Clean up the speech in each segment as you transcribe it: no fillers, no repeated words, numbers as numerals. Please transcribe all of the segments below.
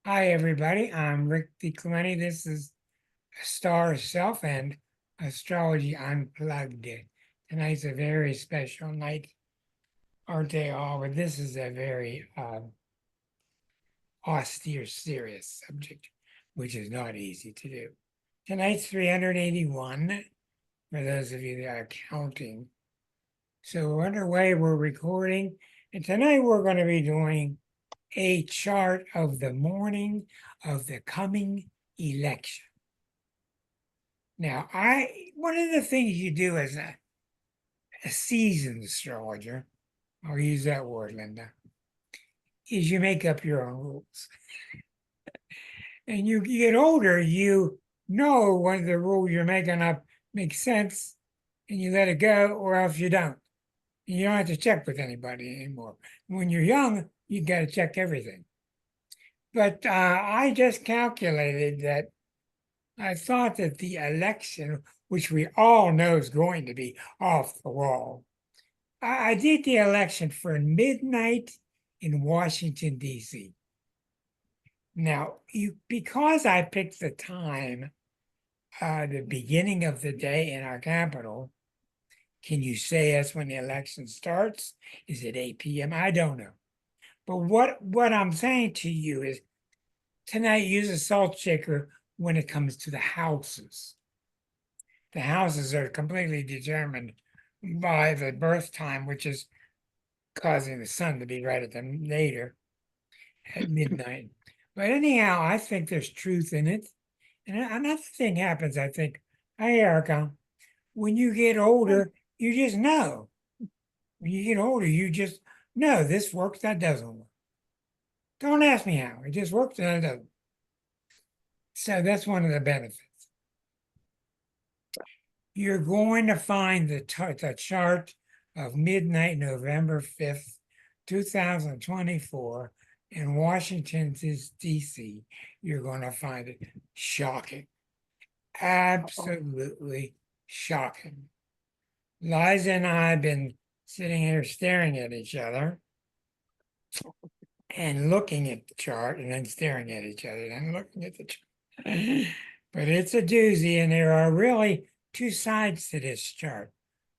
Hi, everybody. I'm Rick DiClemente. This is Star Self and Astrology Unplugged. Tonight's a very special night, aren't they all? But this is a very austere, serious subject, which is not easy to do. Tonight's 381, for those of you that are counting. So we're underway, we're recording, and tonight we're going to be doing a chart of the morning of the coming election. Now, one of the things you do as a seasoned astrologer, I'll use that word, Linda, is you make up your own rules. And you get older, you know when the rule you're making up makes sense, and you let it go, or else you don't. And you don't have to check with anybody anymore. When you're young, you got to check everything. But I just calculated that I thought that the election, which we all know is going to be off the wall, I did the election for midnight in Washington, D.C. Now, because I picked the time, the beginning of the day in our capital, can you say that's when the election starts? Is it 8 p.m.? I don't know. But what I'm saying to you is tonight, use a salt shaker when it comes to the houses. The houses are completely determined by the birth time, which is causing the sun to be right at the nadir at midnight. But anyhow, I think there's truth in it. And another thing happens, I think, hi, Erica, when you get older, you just know. When you get older, you just know this works, that doesn't work. Don't ask me how. It just works and it doesn't. So that's one of the benefits. You're going to find the chart of midnight, November 5th, 2024 in Washington, D.C. You're going to find it shocking. Absolutely shocking. Liza and I have been sitting here staring at each other and looking at the chart and then staring at each other and looking at the chart. But it's a doozy, and there are really two sides to this chart.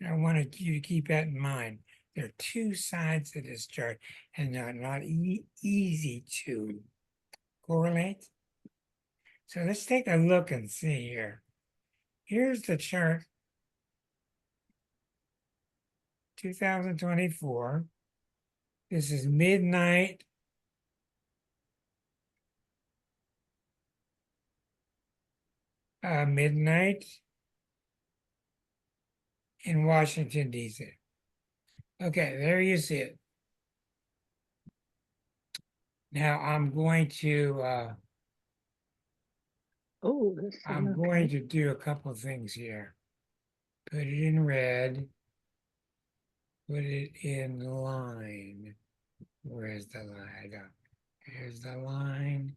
I wanted you to keep that in mind. There are two sides to this chart, and they're not easy to correlate. So let's take a look and see here. Here's the chart, 2024. This is midnight. Midnight in Washington, D.C. Okay, there you see it. Now I'm going to I'm going to do a couple of things here. Put it in red. Put it in line. Where's the line? Here's the line.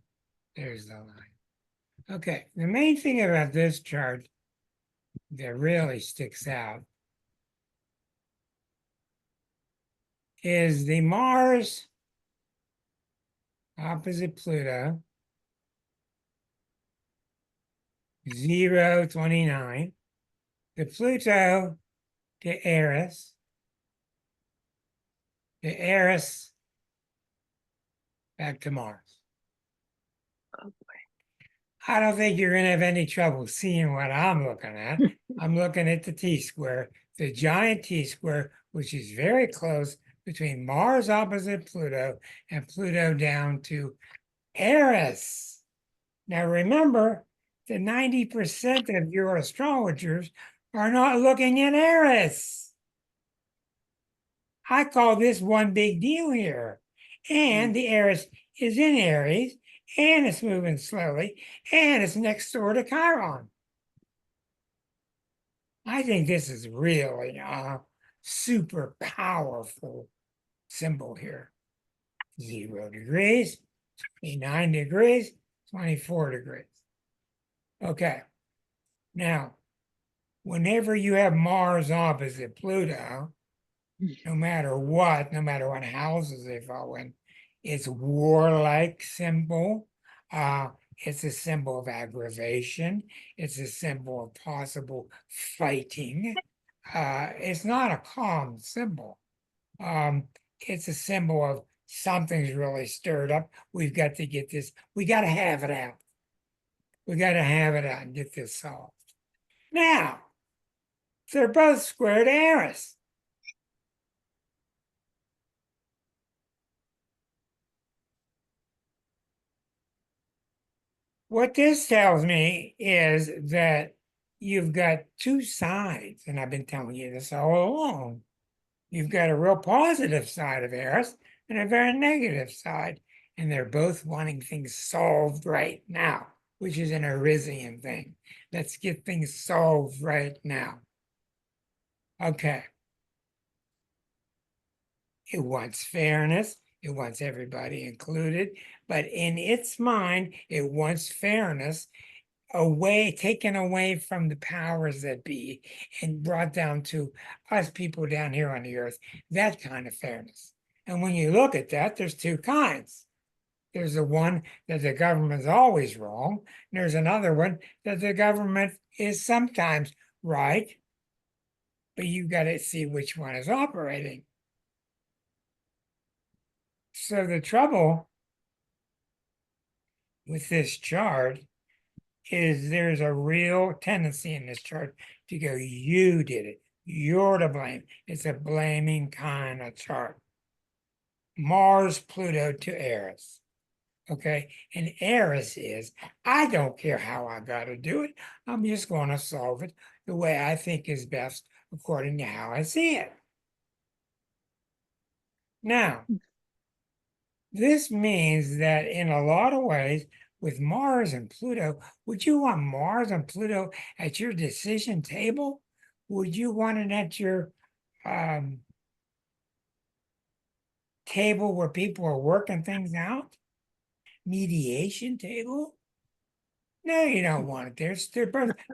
There's the line. Okay, the main thing about this chart that really sticks out is the Mars opposite Pluto, 029. The Pluto to Eris. The Eris back to Mars. Oh boy. I don't think you're going to have any trouble seeing what I'm looking at. I'm looking at the T-square, the giant T-square, which is very close between Mars opposite Pluto and Pluto down to Eris. Now remember that 90% of your astrologers are not looking at Eris. I call this one big deal here. And the Eris is in Aries, and it's moving slowly, and it's next door to Chiron. I think this is really a super powerful symbol here. 0 degrees, 29 degrees, 24 degrees. Okay. Now, whenever you have Mars opposite Pluto, no matter what houses they fall in, it's warlike symbol. Uh, it's a symbol of aggravation. It's a symbol of possible fighting. It's not a calm symbol. Um, it's a symbol of something's really stirred up. We've got to get this, we got to have it out. We got to have it out and get this solved. Now, they're both square to Eris. What this tells me is that you've got two sides, and I've been telling you this all along. You've got a real positive side of Eris and a very negative side, and they're both wanting things solved right now, which is an Arisian thing. Let's get things solved right now. Okay. It wants fairness. It wants everybody included, but in its mind, it wants fairness away, taken away from the powers that be and brought down to us people down here on the earth, that kind of fairness. And when you look at that, there's two kinds. There's the one that the government's always wrong. And there's another one that the government is sometimes right, but you got to see which one is operating. So the trouble with this chart is there's a real tendency in this chart to go, you did it. You're to blame. It's a blaming kind of chart. Mars, Pluto to Eris. Okay. And Eris is, I don't care how I got to do it. I'm just going to solve it the way I think is best according to how I see it. Now, this means that in a lot of ways, with Mars and Pluto, would you want Mars and Pluto at your decision table? Would you want it at your table where people are working things out? Mediation table? No, you don't want it there.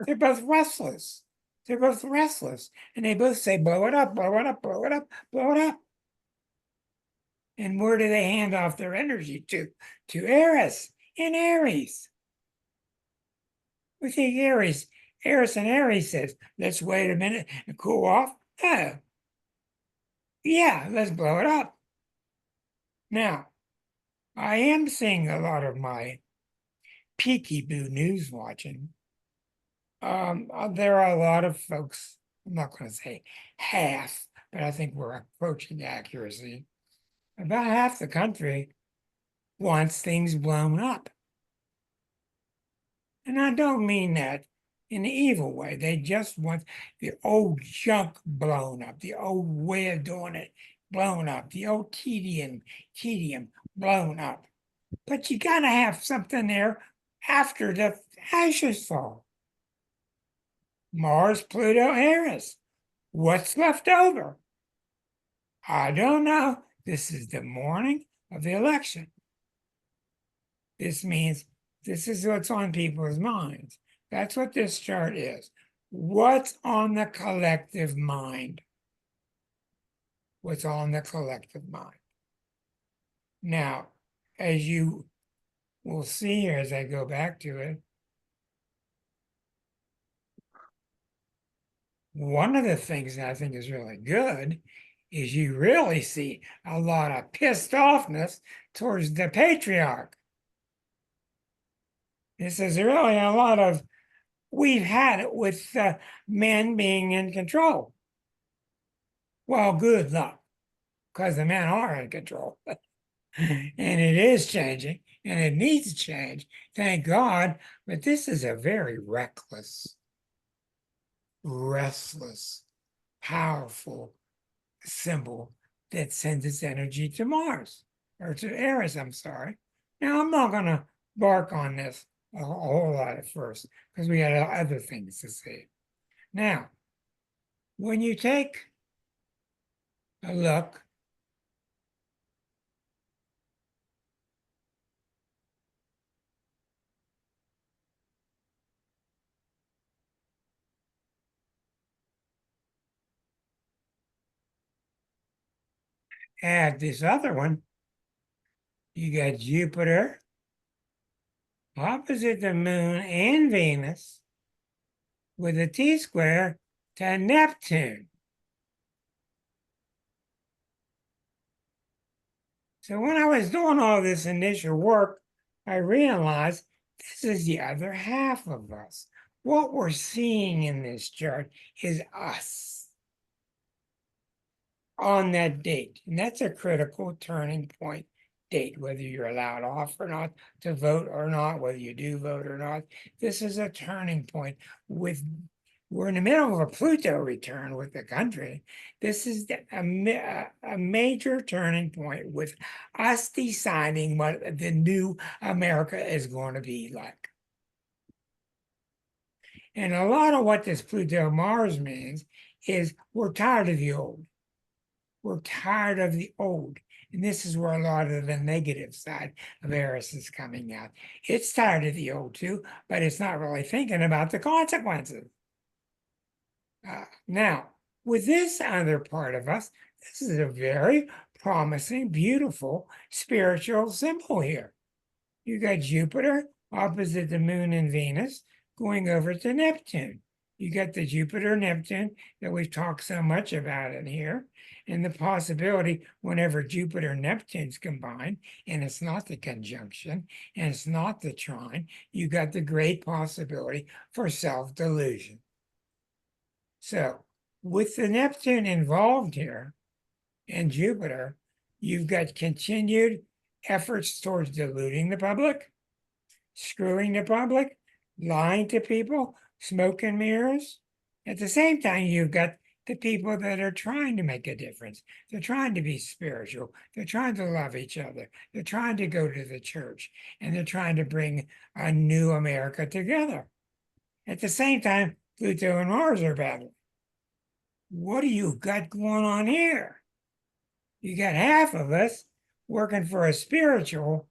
They're both restless. They're both restless. And they both say, blow it up, blow it up, blow it up, blow it up. And where do they hand off their energy to? To Eris in Aries. We think Eris and Aries says, let's wait a minute and cool off. Oh, yeah, let's blow it up. Now, I am seeing a lot of my peekaboo news watching. There are a lot of folks, I'm not going to say half, but I think we're approaching accuracy. About half the country wants things blown up. And I don't mean that in the evil way. They just want the old junk blown up, the old way of doing it blown up, the old tedium blown up. But you gotta have something there after the ashes fall. Mars, Pluto, Eris. What's left over? I don't know. This is the morning of the election. This means this is what's on people's minds. That's what this chart is. What's on the collective mind? What's on the collective mind? Now, as you will see here as I go back to it, one of the things that I think is really good is you really see a lot of pissed offness towards the patriarch. This is really a lot of, we've had it with men being in control. Well, good luck, because the men are in control. And it is changing, and it needs to change. Thank God. But this is a very reckless, restless, powerful symbol that sends its energy to Mars or to Eris. I'm sorry. Now, I'm not going to bark on this a whole lot at first because we got other things to see. Now, when you take a look at this other one, you got Jupiter opposite the moon and Venus with a T-square to Neptune. So when I was doing all this initial work, I realized this is the other half of us. What we're seeing in this chart is us on that date. And that's a critical turning point date, whether you're allowed off or not to vote or not, whether you do vote or not. This is a turning point with we're in the middle of a Pluto return with the country. This is a major turning point with us deciding what the new America is going to be like. And a lot of what this Pluto Mars means is we're tired of the old. We're tired of the old. And this is where a lot of the negative side of Eris is coming out. It's tired of the old too, but it's not really thinking about the consequences. Now, with this other part of us, this is a very promising, beautiful spiritual symbol here. You got Jupiter opposite the moon and Venus going over to Neptune. You got the Jupiter Neptune that we've talked so much about in here, and the possibility whenever Jupiter and Neptune's combined, and it's not the conjunction, and it's not the trine, you got the great possibility for self-delusion. So with the Neptune involved here and Jupiter, you've got continued efforts towards deluding the public, screwing the public, lying to people, smoke and mirrors. At the same time, you've got the people that are trying to make a difference. They're trying to be spiritual. They're trying to love each other. They're trying to go to the church, and they're trying to bring a new America together. At the same time, Pluto and Mars are battling. What do you got going on here? You got half of us working for a spiritual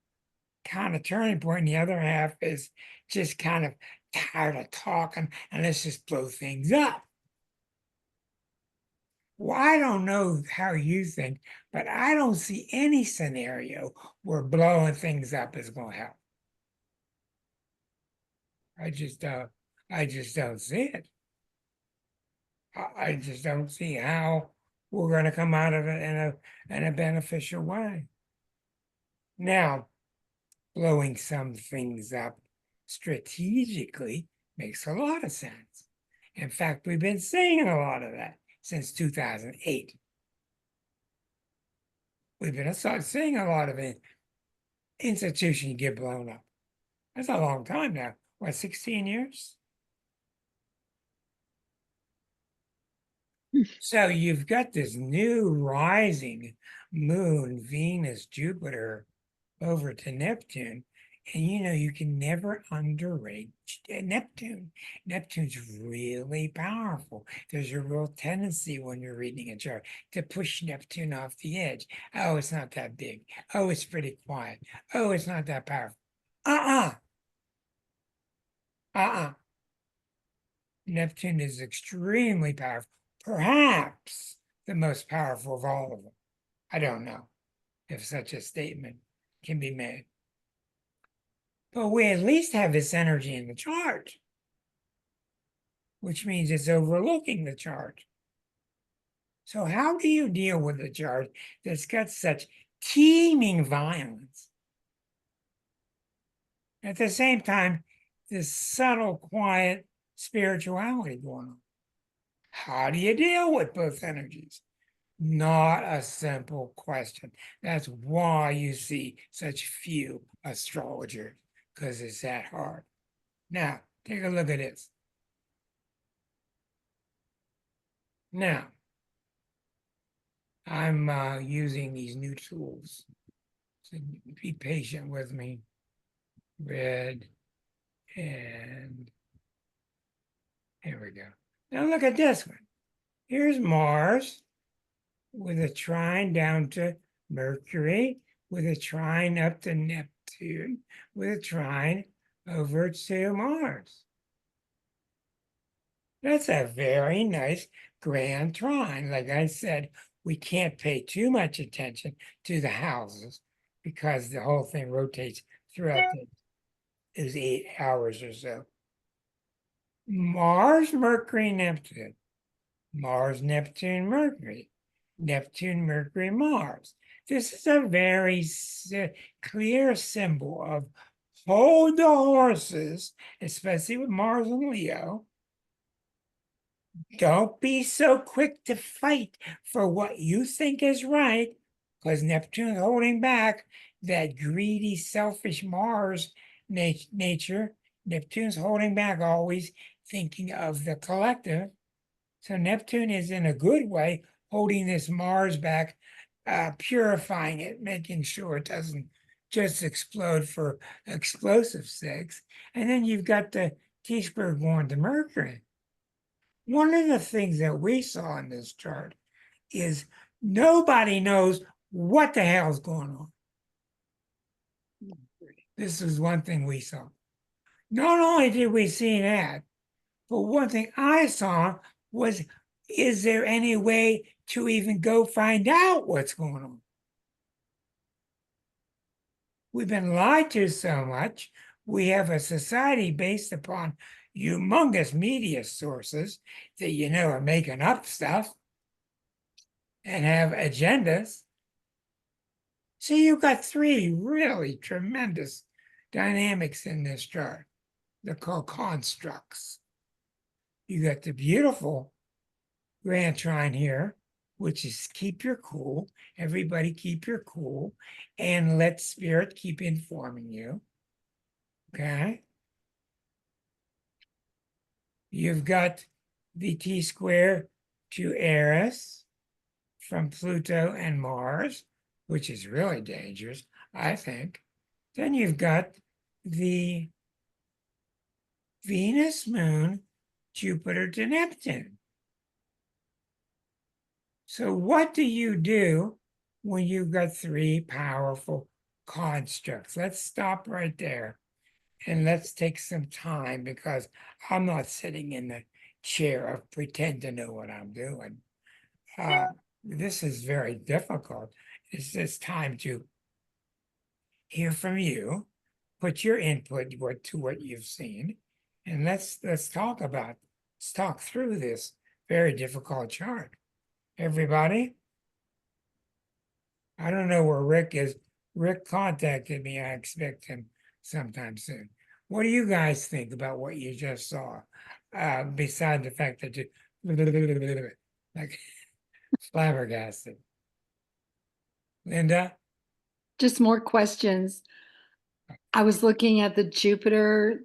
kind of turning point, and the other half is just kind of tired of talking and let's just blow things up. Well, I don't know how you think, but I don't see any scenario where blowing things up is going to help. I just don't see it. I just don't see how we're going to come out of it in a beneficial way. Now, blowing some things up strategically makes a lot of sense. In fact, we've been seeing a lot of that since 2008. We've been seeing a lot of institutions get blown up. That's a long time now. What, 16 years? So you've got this new rising moon, Venus, Jupiter over to Neptune. And you can never underrate Neptune. Neptune's really powerful. There's a real tendency when you're reading a chart to push Neptune off the edge. Oh, it's not that big. Oh, it's pretty quiet. Oh, it's not that powerful. Uh-uh. Uh-uh. Neptune is extremely powerful. Perhaps the most powerful of all of them. I don't know if such a statement can be made. But we at least have this energy in the chart, which means it's overlooking the chart. So how do you deal with a chart that's got such teeming violence? At the same time, this subtle, quiet spirituality going on. How do you deal with both energies? Not a simple question. That's why you see such few astrologers, because it's that hard. Now, take a look at this. Now, I'm using these new tools. So be patient with me. Red, and here we go. Now look at this one. Here's Mars with a trine down to Mercury, with a trine up to Neptune, with a trine over to Mars. That's a very nice grand trine. Like I said, we can't pay too much attention to the houses because the whole thing rotates throughout is 8 hours or so. Mars, Mercury, Neptune. Mars, Neptune, Mercury. Neptune, Mercury, Mars. This is a very clear symbol of hold the horses, especially with Mars and Leo. Don't be so quick to fight for what you think is right, because Neptune's holding back that greedy, selfish Mars nature. Neptune's holding back, always thinking of the collective. So Neptune is in a good way holding this Mars back, purifying it, making sure it doesn't just explode for explosive sakes. And then you've got the T-square going to Mercury. One of the things that we saw in this chart is nobody knows what the hell's going on. This is one thing we saw. Not only did we see that, but one thing I saw was, is there any way to even go find out what's going on? We've been lied to so much. We have a society based upon humongous media sources that are making up stuff and have agendas. So you've got three really tremendous dynamics in this chart. They're called constructs. You got the beautiful grand trine here, which is keep your cool. Everybody keep your cool and let spirit keep informing you. Okay. You've got the T-square to Eris from Pluto and Mars, which is really dangerous, I think. Then you've got the Venus, Moon, Jupiter to Neptune. So what do you do when you've got three powerful constructs? Let's stop right there and let's take some time, because I'm not sitting in the chair of pretend to know what I'm doing. This is very difficult. It's just time to hear from you, put your input to what you've seen, and let's talk through this very difficult chart. Everybody, I don't know where Rick is. Rick contacted me. I expect him sometime soon. What do you guys think about what you just saw? Beside the fact that you like flabbergasted. Linda? Just more questions. I was looking at that Jupiter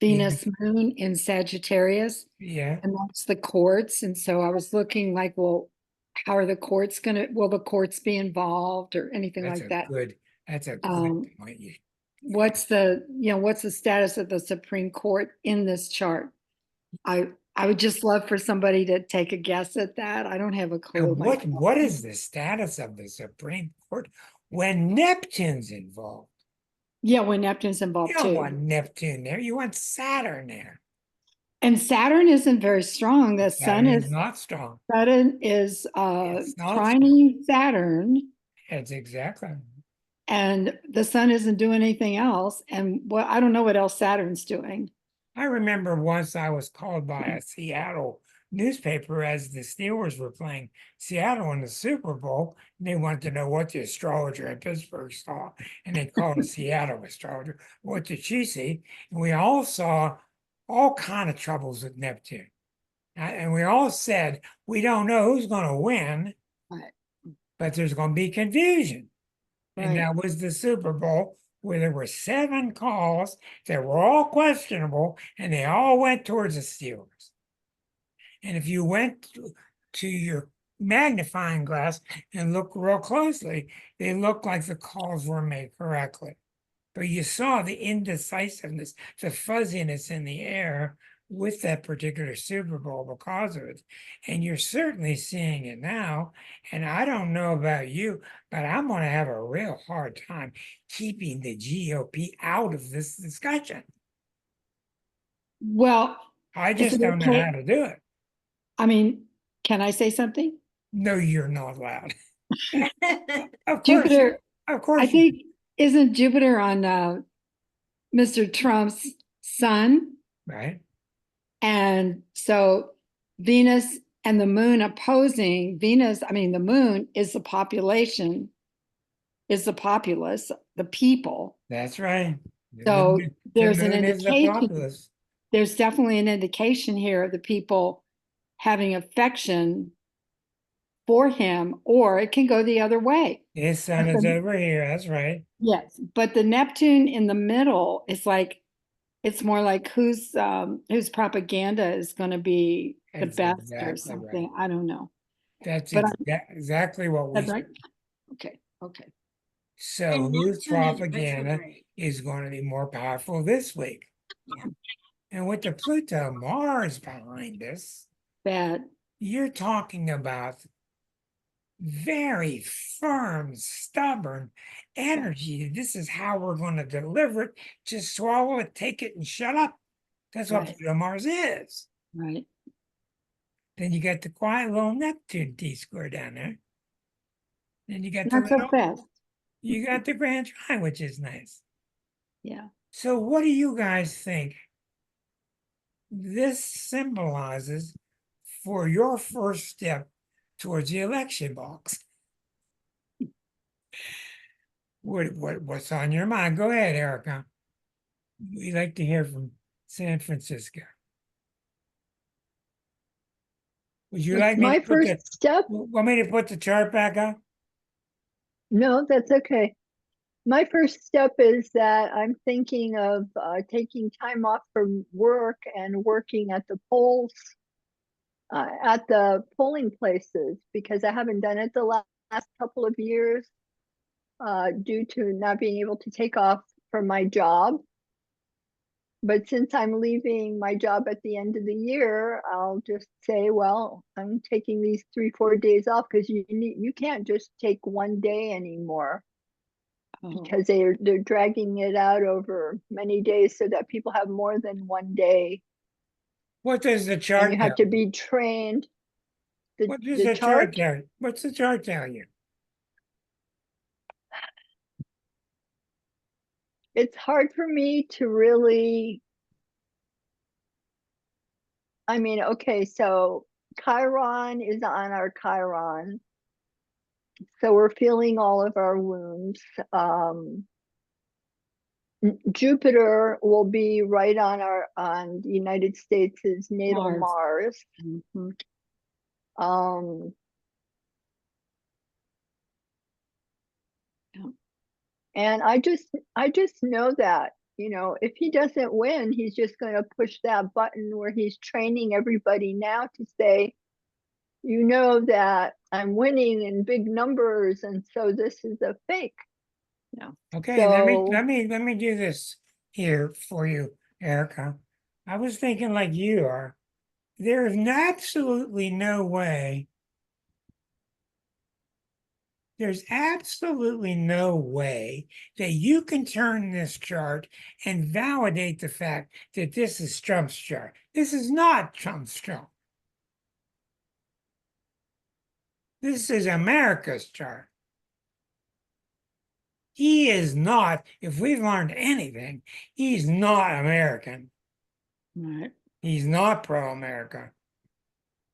Venus moon in Sagittarius, Yeah, and that's the courts. And so I was looking like, well, how are the courts will the courts be involved or anything that's like a that? good that's a good Um, point. what's the status of the Supreme Court in this chart? I would just love for somebody to take a guess at that. I don't have a clue And what myself. what is the status of the Supreme Court when Neptune's involved? Yeah, when Neptune's You involved don't too. want Neptune there, you want Saturn there. And Saturn isn't very strong. The sun Saturn is is not strong. Saturn is It's not strong. trining Saturn, It's exactly. and the sun isn't doing anything else. And what I don't know what else Saturn's doing. I remember once I was called by a Seattle newspaper as the Steelers were playing Seattle in the Super Bowl, and they wanted to know what the astrologer in Pittsburgh saw, and they called a Seattle astrologer. What did she see? And we all saw all kind of troubles with Neptune, and we all said we don't know who's going to win, Right. but there's going to be confusion. And Right. that was the Super Bowl where there were 7 calls that were all questionable, and they all went towards the Steelers. And if you went to your magnifying glass and look real closely, they looked like the calls were made correctly. But you saw the indecisiveness, the fuzziness in the air with that particular Super Bowl because of it. And you're certainly seeing it now. And I don't know about you, but I'm going to have a real hard time keeping the GOP out of this discussion. Well, I is just it don't know how okay? to do it. I mean, can I say something? No, you're not allowed. Of course, Jupiter, of I course you. think isn't Jupiter on Mr. Trump's sun? right? And so Venus and the moon opposing Venus, I mean, the moon is the population, is the populace, the people. That's right. So The there's an moon is the indication, populace. there's definitely an indication here of the people having affection for him, or it can go the other way. His sun is over here. That's right. Yes, but the Neptune in the middle is like, it's more like whose propaganda is going to be the That's best or exactly something. right. I don't know. That's But exactly what we. that's right. Okay. Okay. So And whose Neptune is propaganda retrograde. is going to be more powerful this week? Yeah. And with the Pluto Mars behind us, Bad. you're talking about very firm, stubborn energy. This is how we're going to deliver it. Just swallow it, take it, and shut up. That's what Right. Pluto Mars is. Right. Then you got the quiet little Neptune T square down there. Then you got the Not so little, fast. you got the Grand Trine, which is nice. Yeah. So what do you guys think this symbolizes for your first step towards the election box? What's on your mind? Go ahead, Erica. We'd like to hear from San Francisco. Would you like me My to put the first step? want me to put the chart back up? No, that's okay. My first step is that I'm thinking of taking time off from work and working at the polls, at the polling places, because I haven't done it the last couple of years due to not being able to take off from my job. But since I'm leaving my job at the end of the year, I'll just say, well, I'm taking these 3-4 days off, because you can't just take one day anymore, Oh, because they're dragging it out over many days so that people have more than one day, What does the and chart you tell have to you? be trained. The What does the the chart chart, tell you? What's the chart tell you? it's hard for me to really, I mean, okay, so Chiron is on our Chiron, so we're feeling all of our wounds. Jupiter will be right on the United States' natal Mars. mhm. Um, Yeah. and I just know that, if he doesn't win, he's just going to push that button where he's training everybody now to say, that I'm winning in big numbers, and so this is a fake. Okay, let So me do this here for you, Erica. I was thinking like you are. There's absolutely no way. There's absolutely no way that you can turn this chart and validate the fact that this is Trump's chart. This is not Trump's chart. This is America's chart. He is not, if we've learned anything, he's not American. Right. He's not pro-America.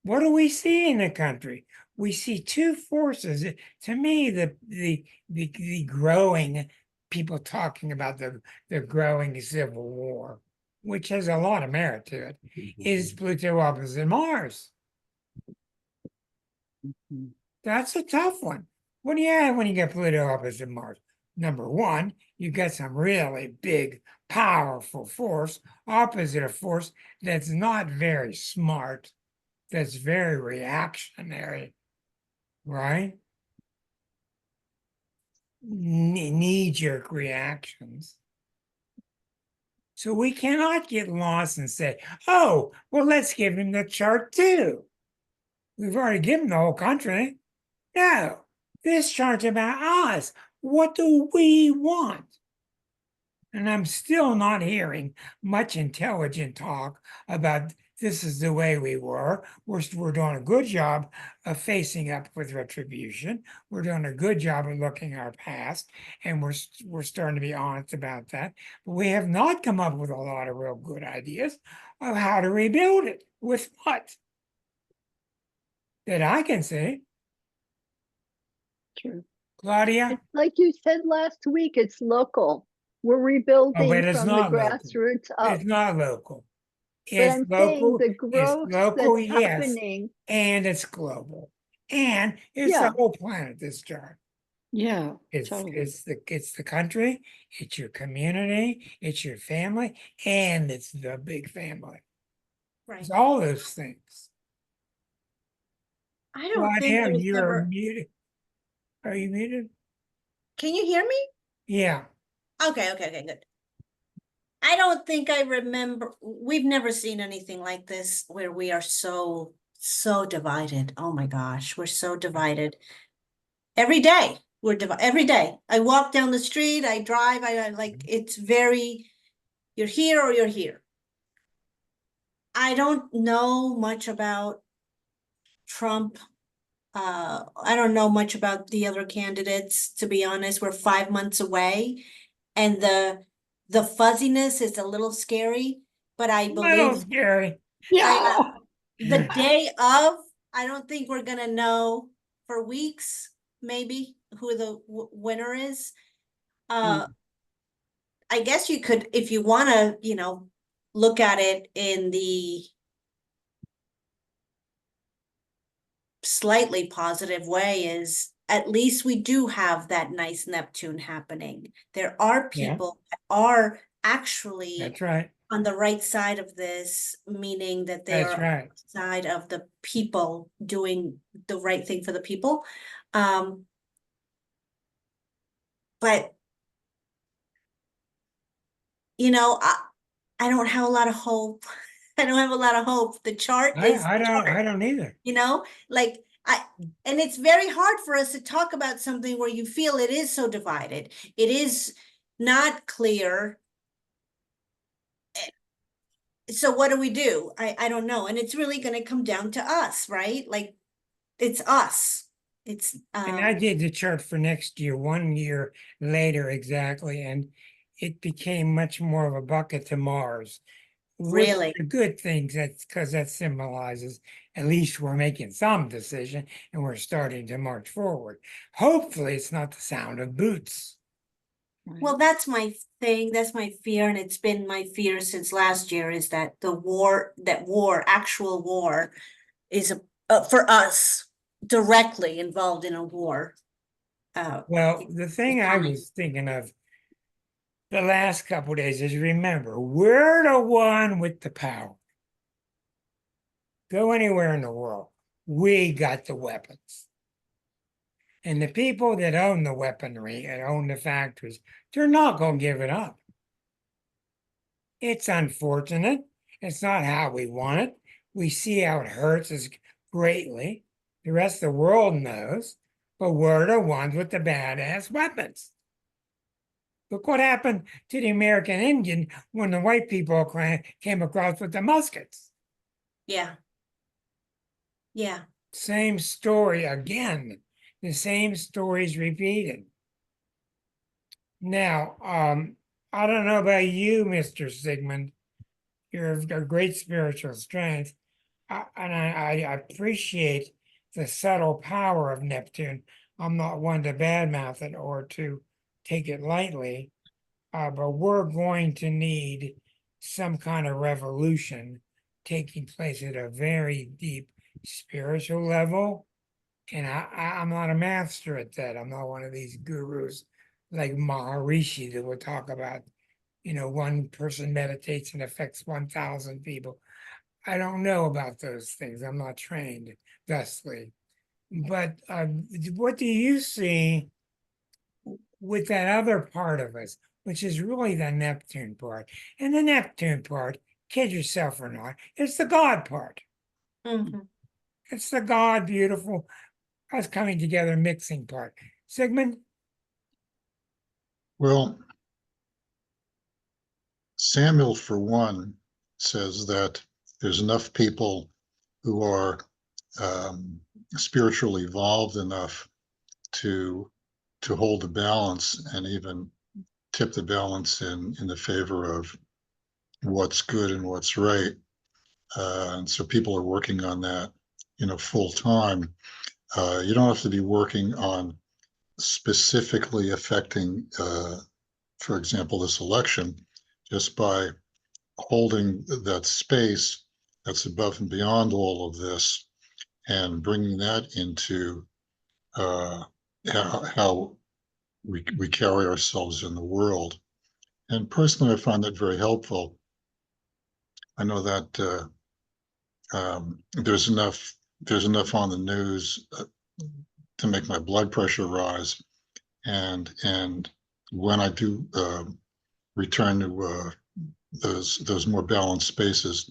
What do we see in the country? We see two forces. To me, the growing people talking about the growing civil war, which has a lot of merit to it, is Pluto opposite Mars. Mhm. That's a tough one. What do you have when you get Pluto opposite Mars? Number one, you get some really big, powerful force opposite a force that's not very smart, that's very reactionary, right? Knee-jerk reactions. So we cannot get lost and say, oh, well, let's give him the chart too. We've already given the whole country. No, this chart's about us. What do we want? And I'm still not hearing much intelligent talk about this is the way we were. We're doing a good job of facing up with retribution. We're doing a good job of looking at our past, and we're starting to be honest about that. But we have not come up with a lot of real good ideas of how to rebuild it. With what? That I can see. True. Claudia? It's like you said last week, it's local. We're Oh, rebuilding but it's from the not local. grassroots up. It's not local. But It's I'm saying local, the it's growth local, that's yes, happening, and it's global. And it's Yeah. the whole planet, this chart. Yeah, It's totally. it's the country, it's your community, it's your family, and it's the big family. Right. It's all those things. I don't think Claudia, there's you're ever. muted. Are you muted? Can you hear me? Yeah. Okay, good. I don't think I remember. We've never seen anything like this where we are so divided. Oh my gosh, we're so divided. Every day we're divided. Every day I walk down the street, I drive. I like it's very. You're here or you're here. I don't know much about Trump. I don't know much about the other candidates, to be honest. We're 5 months away, and the fuzziness is a little scary, but I Little believe scary. Yeah. the day of, I don't think we're gonna know for weeks, maybe, who the winner is. I guess you could, if you wanna, look at it in the slightly positive way, is at least we do have that nice Neptune happening. There are Yeah. people that are actually That's right. on the right side of this, meaning that they That's are right. on the side of the people doing the right thing for the people. But I don't have a lot of hope. I don't have a lot of hope. The chart is I the chart, I don't either. like and it's very hard for us to talk about something where you feel it is so divided. It is not clear. So what do we do? I don't know. And it's really going to come down to us, right? Like it's us. It's And I did the chart for next year, 1 year later exactly, and it became much more of a bucket to Mars. Which really, are good things. That's because that symbolizes at least we're making some decision and we're starting to march forward. Hopefully, it's not the sound of boots. well, that's my thing. That's my fear. And it's been my fear since last year, is that actual war is for us directly involved in a war. Well, the thing I coming. was thinking of the last couple of days is remember, we're the one with the power. Go anywhere in the world, we got the weapons. And the people that own the weaponry and own the factories, they're not going to give it up. It's unfortunate. It's not how we want it. We see how it hurts us greatly. The rest of the world knows, but we're the ones with the badass weapons. Look what happened to the American Indian when the white people came across with the muskets. Yeah. Yeah. Same story again. The same story's repeated. Now, I don't know about you, Mr. Sigmund. You're a great spiritual strength. I appreciate the subtle power of Neptune. I'm not one to badmouth it or to take it lightly, but we're going to need some kind of revolution taking place at a very deep spiritual level. And I'm not a master at that. I'm not one of these gurus like Maharishi that will talk about, one person meditates and affects 1,000 people. I don't know about those things. I'm not trained thusly. But what do you see with that other part of us, which is really the Neptune part? And the Neptune part, kid yourself or not, it's the God part. Mm-hmm. It's the God, beautiful, us coming together, mixing part. Sigmund? Well, Samuel, for one, says that there's enough people who are spiritually evolved enough to hold the balance and even tip the balance in the favor of what's good and what's right. And so people are working on that, full time. You don't have to be working on specifically affecting, for example, this election, just by holding that space that's above and beyond all of this and bringing that into how we carry ourselves in the world. And personally, I find that very helpful. I know that there's enough on the news to make my blood pressure rise, and when I do return to those more balanced spaces,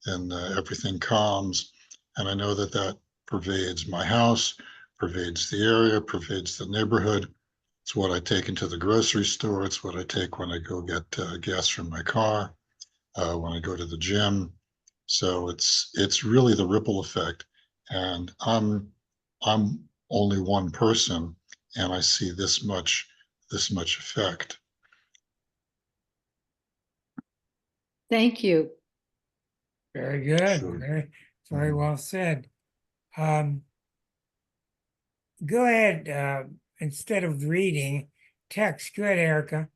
and everything calms, and I know that that pervades my house, pervades the area, pervades the neighborhood. It's what I take into the grocery store. It's what I take when I go get gas from my car, when I go to the gym. So it's really the ripple effect, and I'm only one person, and I see this much effect. Thank you. Very good. Sure. Very well said. Go ahead. Instead of reading text, go ahead, Erica.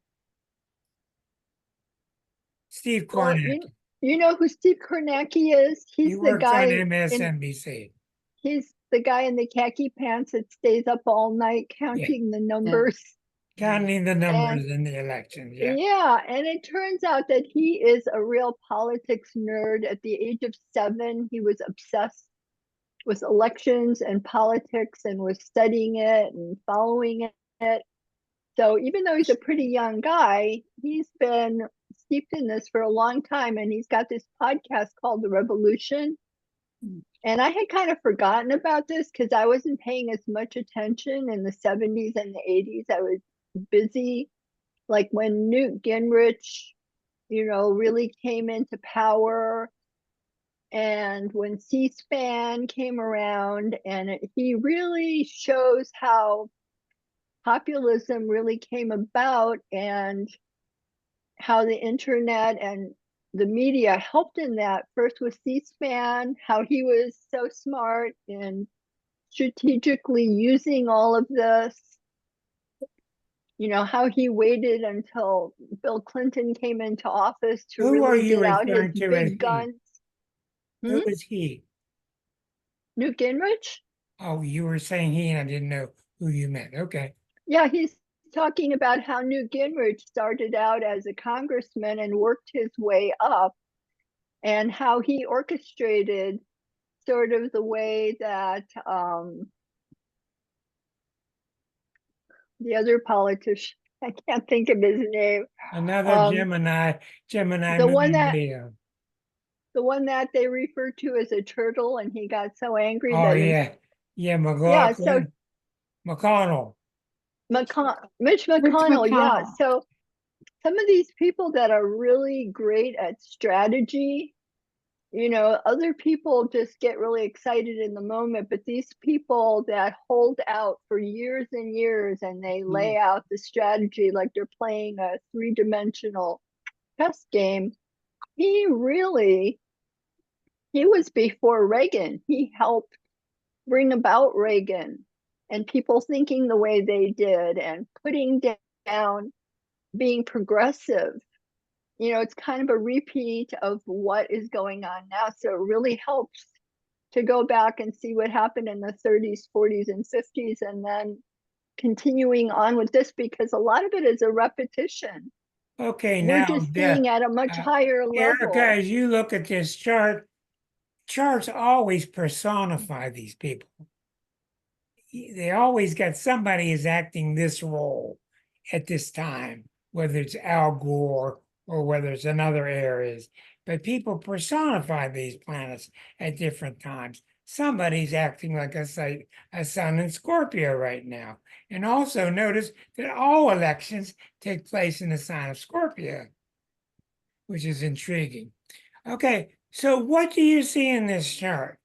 Steve Well, Kornacki. you know who Steve Kornacki is? He He's the works guy on in MSNBC. he's the guy in the khaki pants that stays up all night counting the numbers. Counting the numbers And in the elections. Yeah. yeah, and it turns out that he is a real politics nerd. At the age of 7, he was obsessed with elections and politics and was studying it and following it. So even though he's a pretty young guy, he's been steeped in this for a long time, and he's got this podcast called The Revolution. And I had kind of forgotten about this because I wasn't paying as much attention in the 70s and the 80s. I was busy, like when Newt Gingrich, really came into power, and when C-SPAN came around, and he really shows how populism really came about and how the internet and the media helped in that. First with C-SPAN, how he was so smart in strategically using all of this, how he waited until Bill Clinton came into office to Who are really you get out his referring to as big he? guns. Who is he? Newt Gingrich? Oh, you were saying he, and I didn't know who you meant. Okay. Yeah, he's talking about how Newt Gingrich started out as a congressman and worked his way up, and how he orchestrated sort of the way that the other politician, I can't think of his name, Another um, Gemini the one moon that Leo. the one that they refer to as a turtle, and he got so angry Oh that yeah. Yeah, yeah, so McConnell. Mitch McConnell, yeah. McConnell. So some of these people that are really great at strategy, other people just get really excited in the moment, but these people that hold out for years and years and they lay out the strategy like they're playing a 3-dimensional chess game. He was before Reagan. He helped bring about Reagan and people thinking the way they did and putting down being progressive. It's kind of a repeat of what is going on now. So it really helps to go back and see what happened in the 30s, 40s, and 50s, and then continuing on with this, because a lot of it is a repetition. Okay, We're now just seeing at a much higher Erica, level. as you look at this chart, charts always personify these people. They always got somebody is acting this role at this time, whether it's Al Gore or whether it's in other areas. But people personify these planets at different times. Somebody's acting like a sun in Scorpio right now. And also notice that all elections take place in the sign of Scorpio, which is intriguing. Okay, So what do you see in this chart?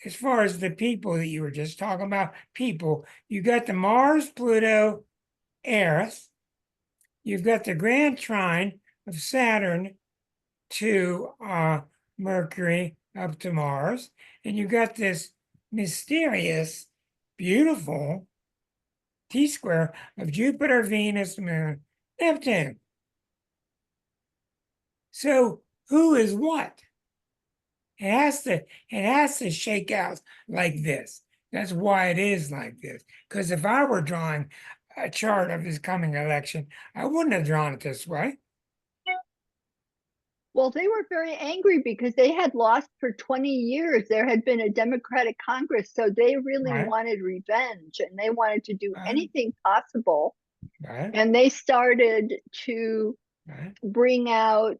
As far as the people that you were just talking about, people, you got the Mars, Pluto, Eris. You've got the grand trine of Saturn to Mercury up to Mars. And you got this mysterious, beautiful T-square of Jupiter, Venus, Moon, Neptune. So who is what? It has to shake out like this. That's why it is like this. Because if I were drawing a chart of this coming election, I wouldn't have drawn it this way. Well, they were very angry because they had lost for 20 years. There had been a Democratic Congress, so they really Right. wanted revenge and they wanted to do Right. anything possible. Right, And they started to right, bring out,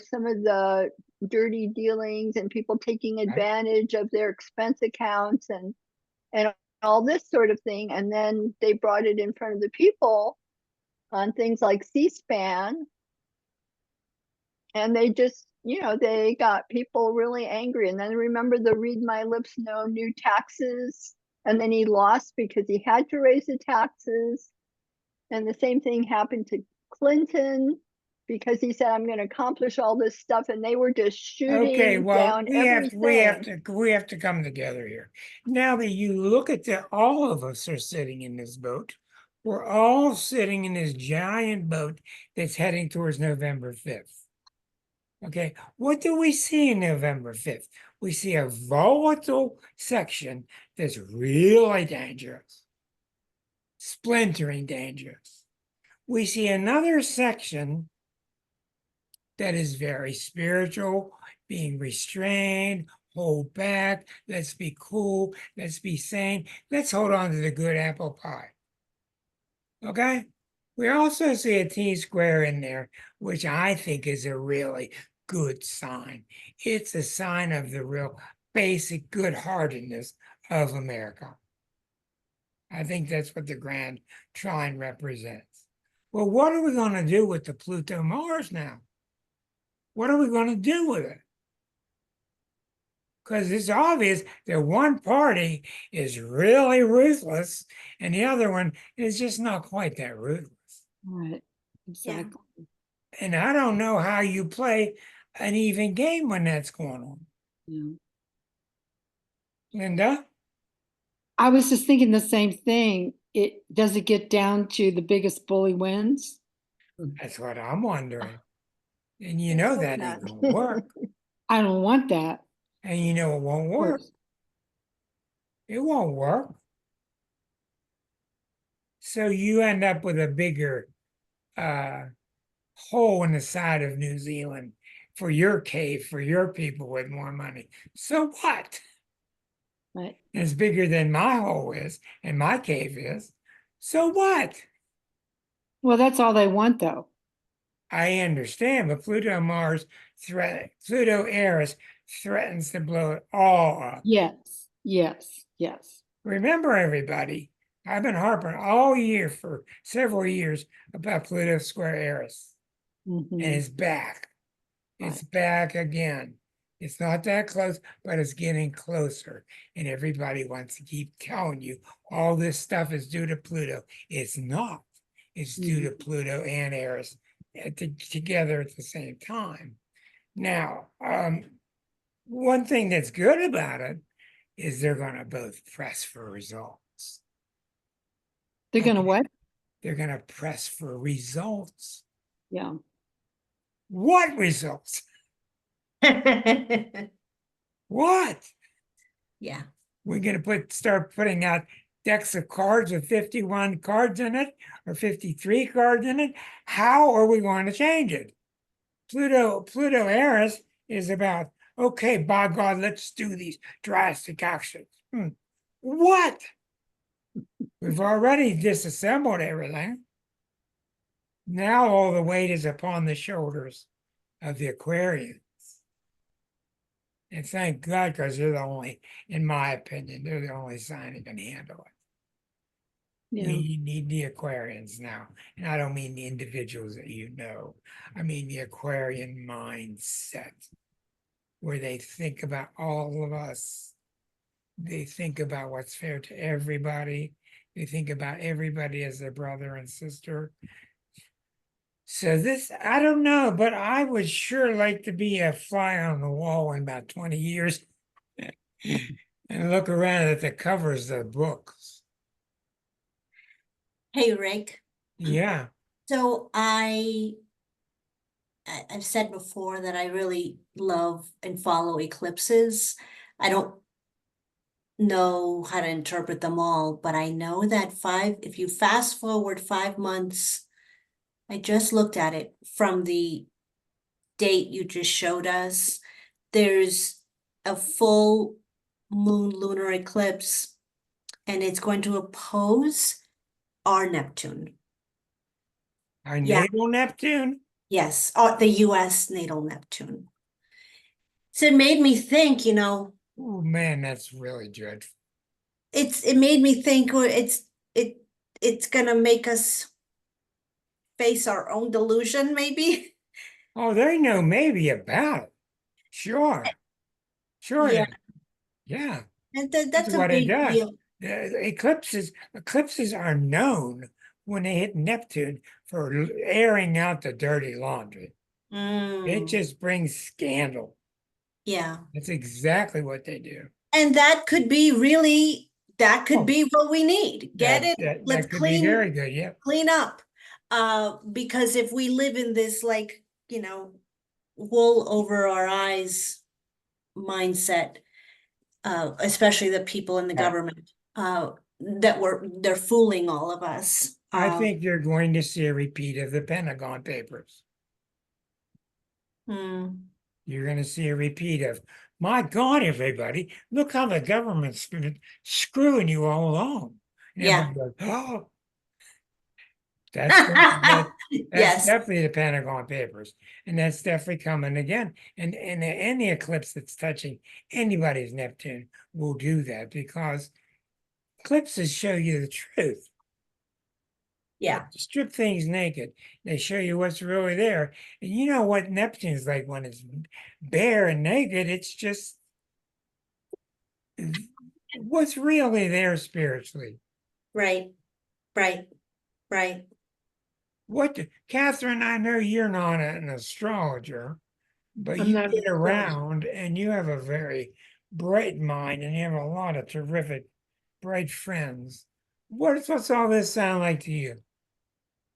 some of the dirty dealings and people taking advantage of their expense accounts and all this sort of thing. And then they brought it in front of the people on things like C-SPAN. And they just, they got people really angry. And then remember the read my lips, no new taxes. And then he lost because he had to raise the taxes. And the same thing happened to Clinton because he said, I'm going to accomplish all this stuff. And they were just Okay, shooting well, down we have everything. to come together here. Now that you look at all of us are sitting in this boat. We're all sitting in this giant boat that's heading towards November 5th. Okay, what do we see in November 5th? We see a volatile section that's really dangerous, splintering dangerous. We see another section that is very spiritual, being restrained, hold back, let's be cool, let's be sane, let's hold on to the good apple pie. Okay? We also see a T-square in there, which I think is a really good sign. It's a sign of the real basic good-heartedness of America. I think that's what the Grand Trine represents. Well, what are we going to do with the Pluto Mars now? What are we going to do with it? Because it's obvious that one party is really ruthless and the other one is just not quite that ruthless. Right, exactly. And I don't know how you play an even game when that's going on. Yeah. Linda? I was just thinking the same thing. Does it get down to the biggest bully wins? That's what I'm wondering. And you I know hope that not. ain't gonna work. I don't want that. And you know it won't Of work. course. It won't work. So you end up with a bigger hole in the side of New Zealand for your cave, for your people with more money. So what? Right. It's bigger than my hole is and my cave is. So what? Well, that's all they want, though. I understand, but Pluto Eris threatens to blow it all up. Yes, yes, yes. Remember, everybody, I've been harping all year for several years about Pluto square Eris, and Mhm. it's back. It's Right. back again. It's not that close, but it's getting closer. And everybody wants to keep telling you all this stuff is due to Pluto. It's not. It's due to Pluto and Eris together at the same time. Now, one thing that's good about it is they're going to both press for results. They're gonna what? They're going to press for results. Yeah. What results? What? Yeah. We're going to start putting out decks of cards with 51 cards in it or 53 cards in it. How are we going to change it? Pluto Eris is about, okay, by God, let's do these drastic actions. What? We've already disassembled everything. Now all the weight is upon the shoulders of the Aquarians. And thank God, because they're the only, in my opinion, they're the only sign that can handle it. Yeah. We need the Aquarians now. And I don't mean the individuals that you know. I mean the Aquarian mindset. where they think about all of us. They think about what's fair to everybody. They think about everybody as their brother and sister. So this, I don't know, but I would sure like to be a fly on the wall in about 20 years and look around at the covers of books. Hey, Rick. Yeah. So I've said before that I really love and follow eclipses. I don't know how to interpret them all, but I know that if you fast forward 5 months, I just looked at it from the date you just showed us, there's a full moon lunar eclipse and it's going to oppose our Neptune. Our Yeah. natal Neptune. Yes, the US natal Neptune. So it made me think, Oh man, that's really dreadful. it made me think it's gonna make us face our own delusion, maybe. Oh, they know maybe about it. Sure. Sure. Yeah, Yeah. and That's that's a what it big does. deal. Eclipses are known when they hit Neptune for airing out the dirty laundry. It Mm, just brings scandal. yeah. That's exactly what they do. And that could be Oh, what we need. Get that it? that, Let's that could be very good. Yeah. clean up. Because if we live in this wool over our eyes mindset, especially the people in the Right. government, they're fooling all of us. I think you're going to see a repeat of the Pentagon Papers. Hmm, You're going to see a repeat of, my God, everybody, look how the government's been screwing you all along. And yeah. everybody goes, oh, that's Yes. definitely the Pentagon Papers, and that's definitely coming again. And any eclipse that's touching anybody's Neptune will do that because eclipses show you the truth. Yeah. Strip things naked. They show you what's really there. And you know what Neptune's like when it's bare and naked, it's just what's really there spiritually. Right. Right. Right. Catherine, I know you're not an astrologer, but I'm you've not. been around and you have a very bright mind and you have a lot of terrific, bright friends. What's all this sound like to you?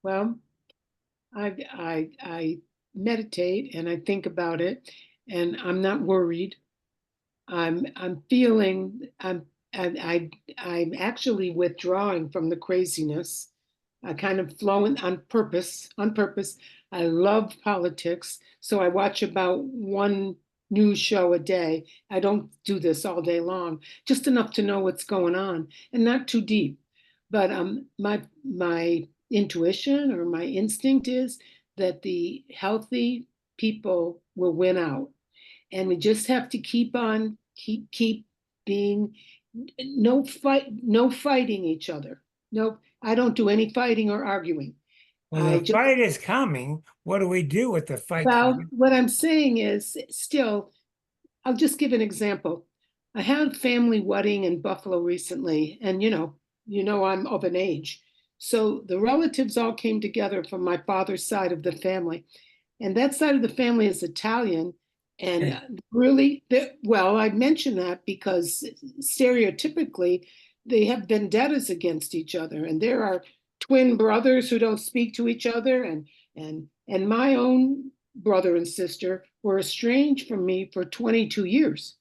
Well, I meditate and I think about it, and I'm not worried. I'm feeling I'm actually withdrawing from the craziness. I kind of flowing on purpose. On purpose. I love politics, so I watch about one news show a day. I don't do this all day long, just enough to know what's going on, and not too deep. But my intuition or my instinct is that the healthy people will win out, and we just have to keep on keep being no fighting each other. No, I don't do any fighting or arguing. Well, I the just fight is coming. What do we do with the fight Well, coming? what I'm saying is still, I'll just give an example. I had family wedding in Buffalo recently, and I'm of an age. So the relatives all came together from my father's side of the family. And that side of the family is Italian. And really, well, I mention that because stereotypically they have vendettas against each other. And there are twin brothers who don't speak to each other. And my own brother and sister were estranged from me for 22 years.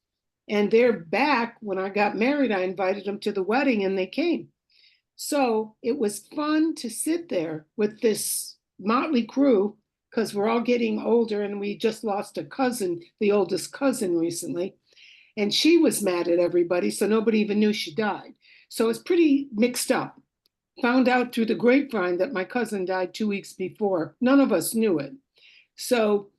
And they're back. When I got married, I invited them to the wedding and they came. So it was fun to sit there with this motley crew because we're all getting older and we just lost a cousin, the oldest cousin recently. And she was mad at everybody, so nobody even knew she died. So it's pretty mixed up. Found out through the grapevine that my cousin died 2 weeks before. None of us knew it. So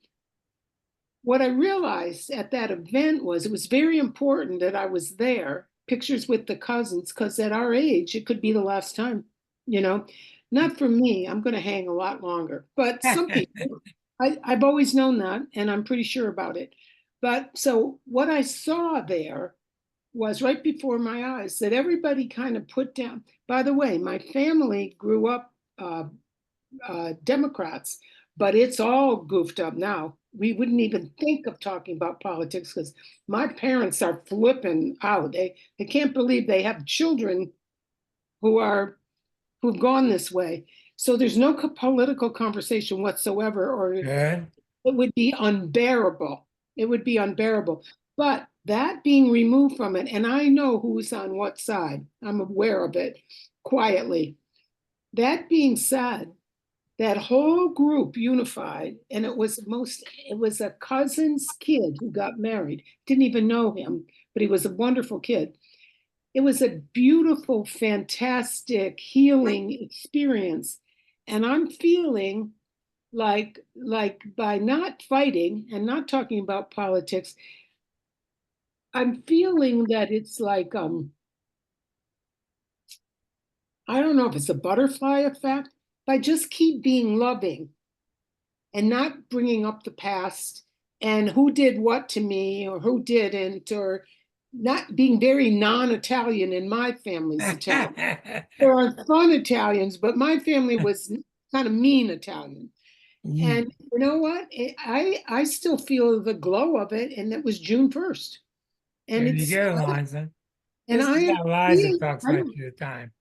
what I realized at that event was it was very important that I was there, pictures with the cousins, because at our age, it could be the last time, you know. Not for me, I'm going to hang a lot longer, but some people, I've always known that, and I'm pretty sure about it. But so what I saw there was right before my eyes that everybody kind of put down. By the way, my family grew up Democrats, but it's all goofed up now. We wouldn't even think of talking about politics because my parents are flipping out. They can't believe they have children who've gone this way. So there's no political conversation whatsoever, or it Good. would be unbearable. It would be unbearable. But that being removed from it, and I know who's on what side, I'm aware of it quietly. That being said, that whole group unified, and it was a cousin's kid who got married. Didn't even know him, but he was a wonderful kid. It was a beautiful, fantastic, healing experience. And I'm feeling like by not fighting and not talking about politics, I'm feeling that it's like I don't know if it's a butterfly effect, but just keep being loving and not bringing up the past and who did what to me or who didn't, or not being very non-Italian in my family's Italian. There are fun Italians, but my family was kind of mean Italian. And you know what? I still feel the glow of it, and it was June 1st. And There you it's go, Liza. and This I is am how Liza talks much of the time.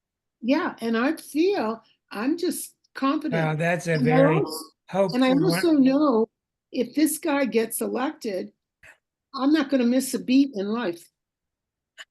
yeah, and I feel I'm just confident. Well, that's a And I very also, hopeful and I one. also know if this guy gets elected, I'm not going to miss a beat in life.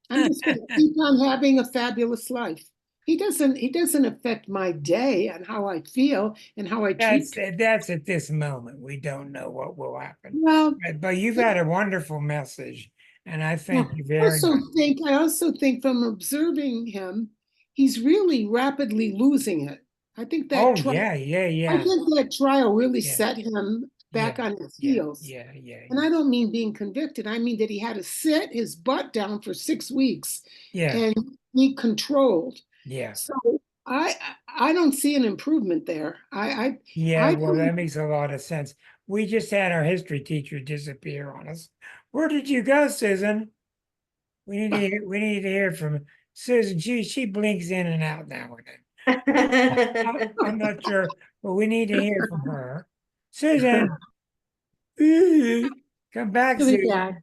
I'm just going to keep on having a fabulous life. He doesn't affect my day and how I feel and how I treat. That's at this moment. We don't know what will happen. Well, But you've had a wonderful message, and I thank you I very also much. I also think from observing him, he's really rapidly losing it. I think Oh, that yeah, I think that trial really Yeah. set him back Yeah, on his yeah, heels. yeah, yeah, And I don't mean being convicted. I mean that he had to sit his butt down for 6 weeks yeah, and be controlled. yeah. So I I don't see an improvement there. Yeah, I well, that makes a lot of sense. We just had our history teacher disappear on us. Where did you go, Susan? We need to hear from Susan. She blinks in and out now and then. I'm not sure, but we need to hear from her. Susan, come back, She'll be Susan.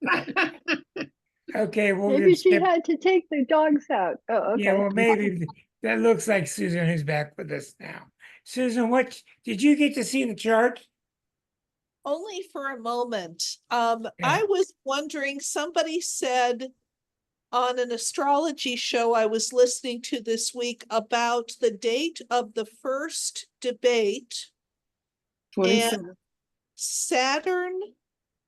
back. Okay, we'll Maybe just she skip. had to take the dogs out. Oh, Yeah, okay. well, maybe that looks like Susan who's back with us now. Susan, what did you get to see the chart? Only for a moment. Yeah. I was wondering, somebody said on an astrology show I was listening to this week about the date of the first debate and 27. Saturn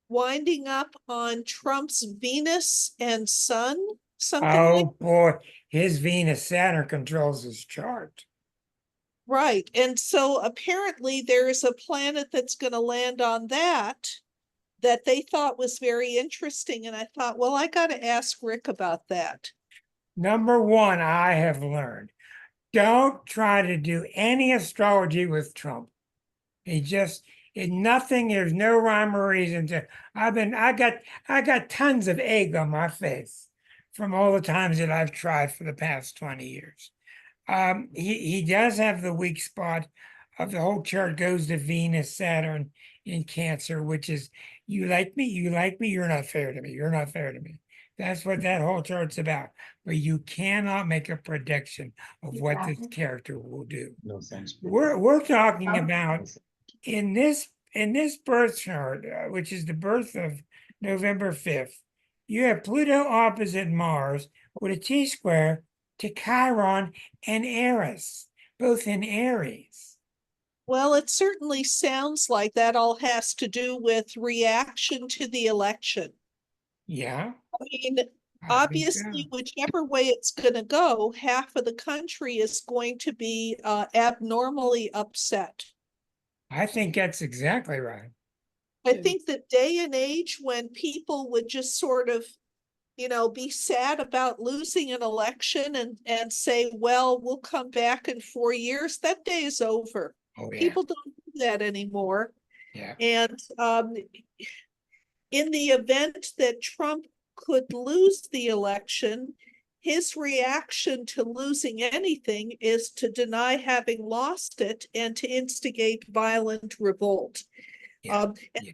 winding up on Trump's Venus and Sun, something like Oh boy, his Venus Saturn controls his chart. right. And so apparently there is a planet that's going to land on that they thought was very interesting. And I thought, well, I got to ask Rick about that. Number one, I have learned, don't try to do any astrology with Trump. Nothing, there's no rhyme or reason to. I got tons of egg on my face from all the times that I've tried for the past 20 years. He does have the weak spot of the whole chart goes to Venus, Saturn in Cancer, which is you like me, you're not fair to me, you're not fair to me. That's what that whole chart's about. But you cannot make a prediction of what this character will do. No, thanks. We're talking about in this birth chart, which is the birth of November 5th, you have Pluto opposite Mars with a T-square to Chiron and Eris, both in Aries. Well, it certainly sounds like that all has to do with reaction to the election. Yeah. I mean, I obviously, whichever way it's going to go, half of the country is going to be abnormally upset. I think that's exactly right. I think the day and age when people would just sort of, be sad about losing an election and say, well, we'll come back in 4 years, that day is over. Oh, yeah. People don't do that anymore. Yeah. And in the event that Trump could lose the election, his reaction to losing anything is to deny having lost it and to instigate violent revolt. Yeah, And yeah.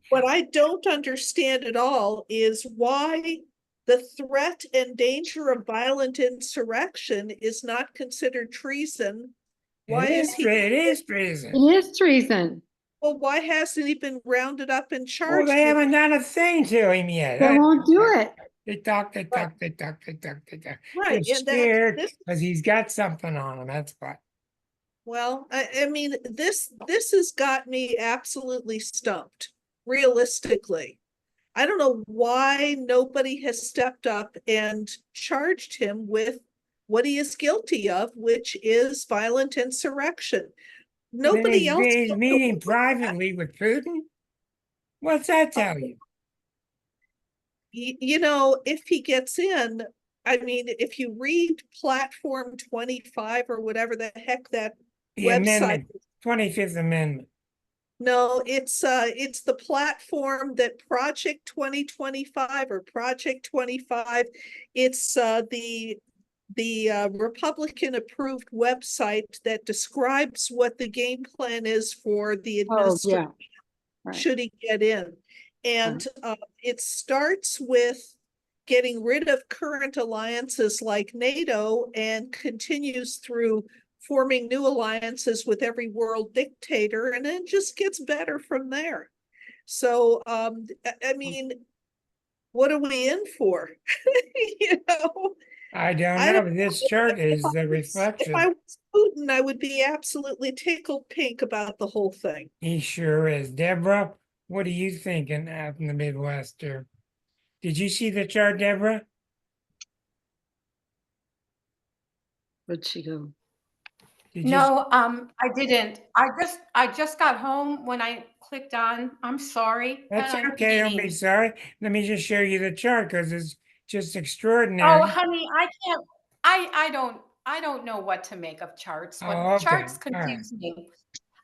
what I don't understand at all is why the threat and danger of violent insurrection is not considered treason. Why is he? It is treason. It is treason. Well, why hasn't he been rounded up and Well, charged? they with haven't done a thing to him yet. They won't do it. They talk. They're Right, and scared this, because he's got something on him. That's why. well, I mean, this has got me absolutely stumped, realistically. I don't know why nobody has stepped up and charged him with what he is guilty of, which is violent insurrection. Nobody else. He's meeting privately with Putin. What's that tell you? You know, if he gets in, I mean, if you read Platform 25 or whatever the heck that The website. amendment, 25th Amendment. No, it's the platform that Project 2025 or Project 25. It's the Republican approved website that describes what the game plan is for the Oh, administration yeah. Right. should he get in. And it starts with getting rid of current alliances like NATO and continues through forming new alliances with every world dictator, and then just gets better from there. So, I mean, what are we in for? You know, I don't I know. don't. This chart is the If reflection. I was Putin, I would be absolutely tickled pink about the whole thing. He sure is. Deborah, what are you thinking out in the Midwest here? Did you see the chart, Deborah? Where'd she go? Did you? No, I didn't. I just got home when I clicked on. I'm sorry. That's okay. Don't be meeting. sorry. Let me just show you the chart because it's just extraordinary. Oh, honey, I can't. I don't know what to make of charts. What Oh, okay. charts All right. confuse me.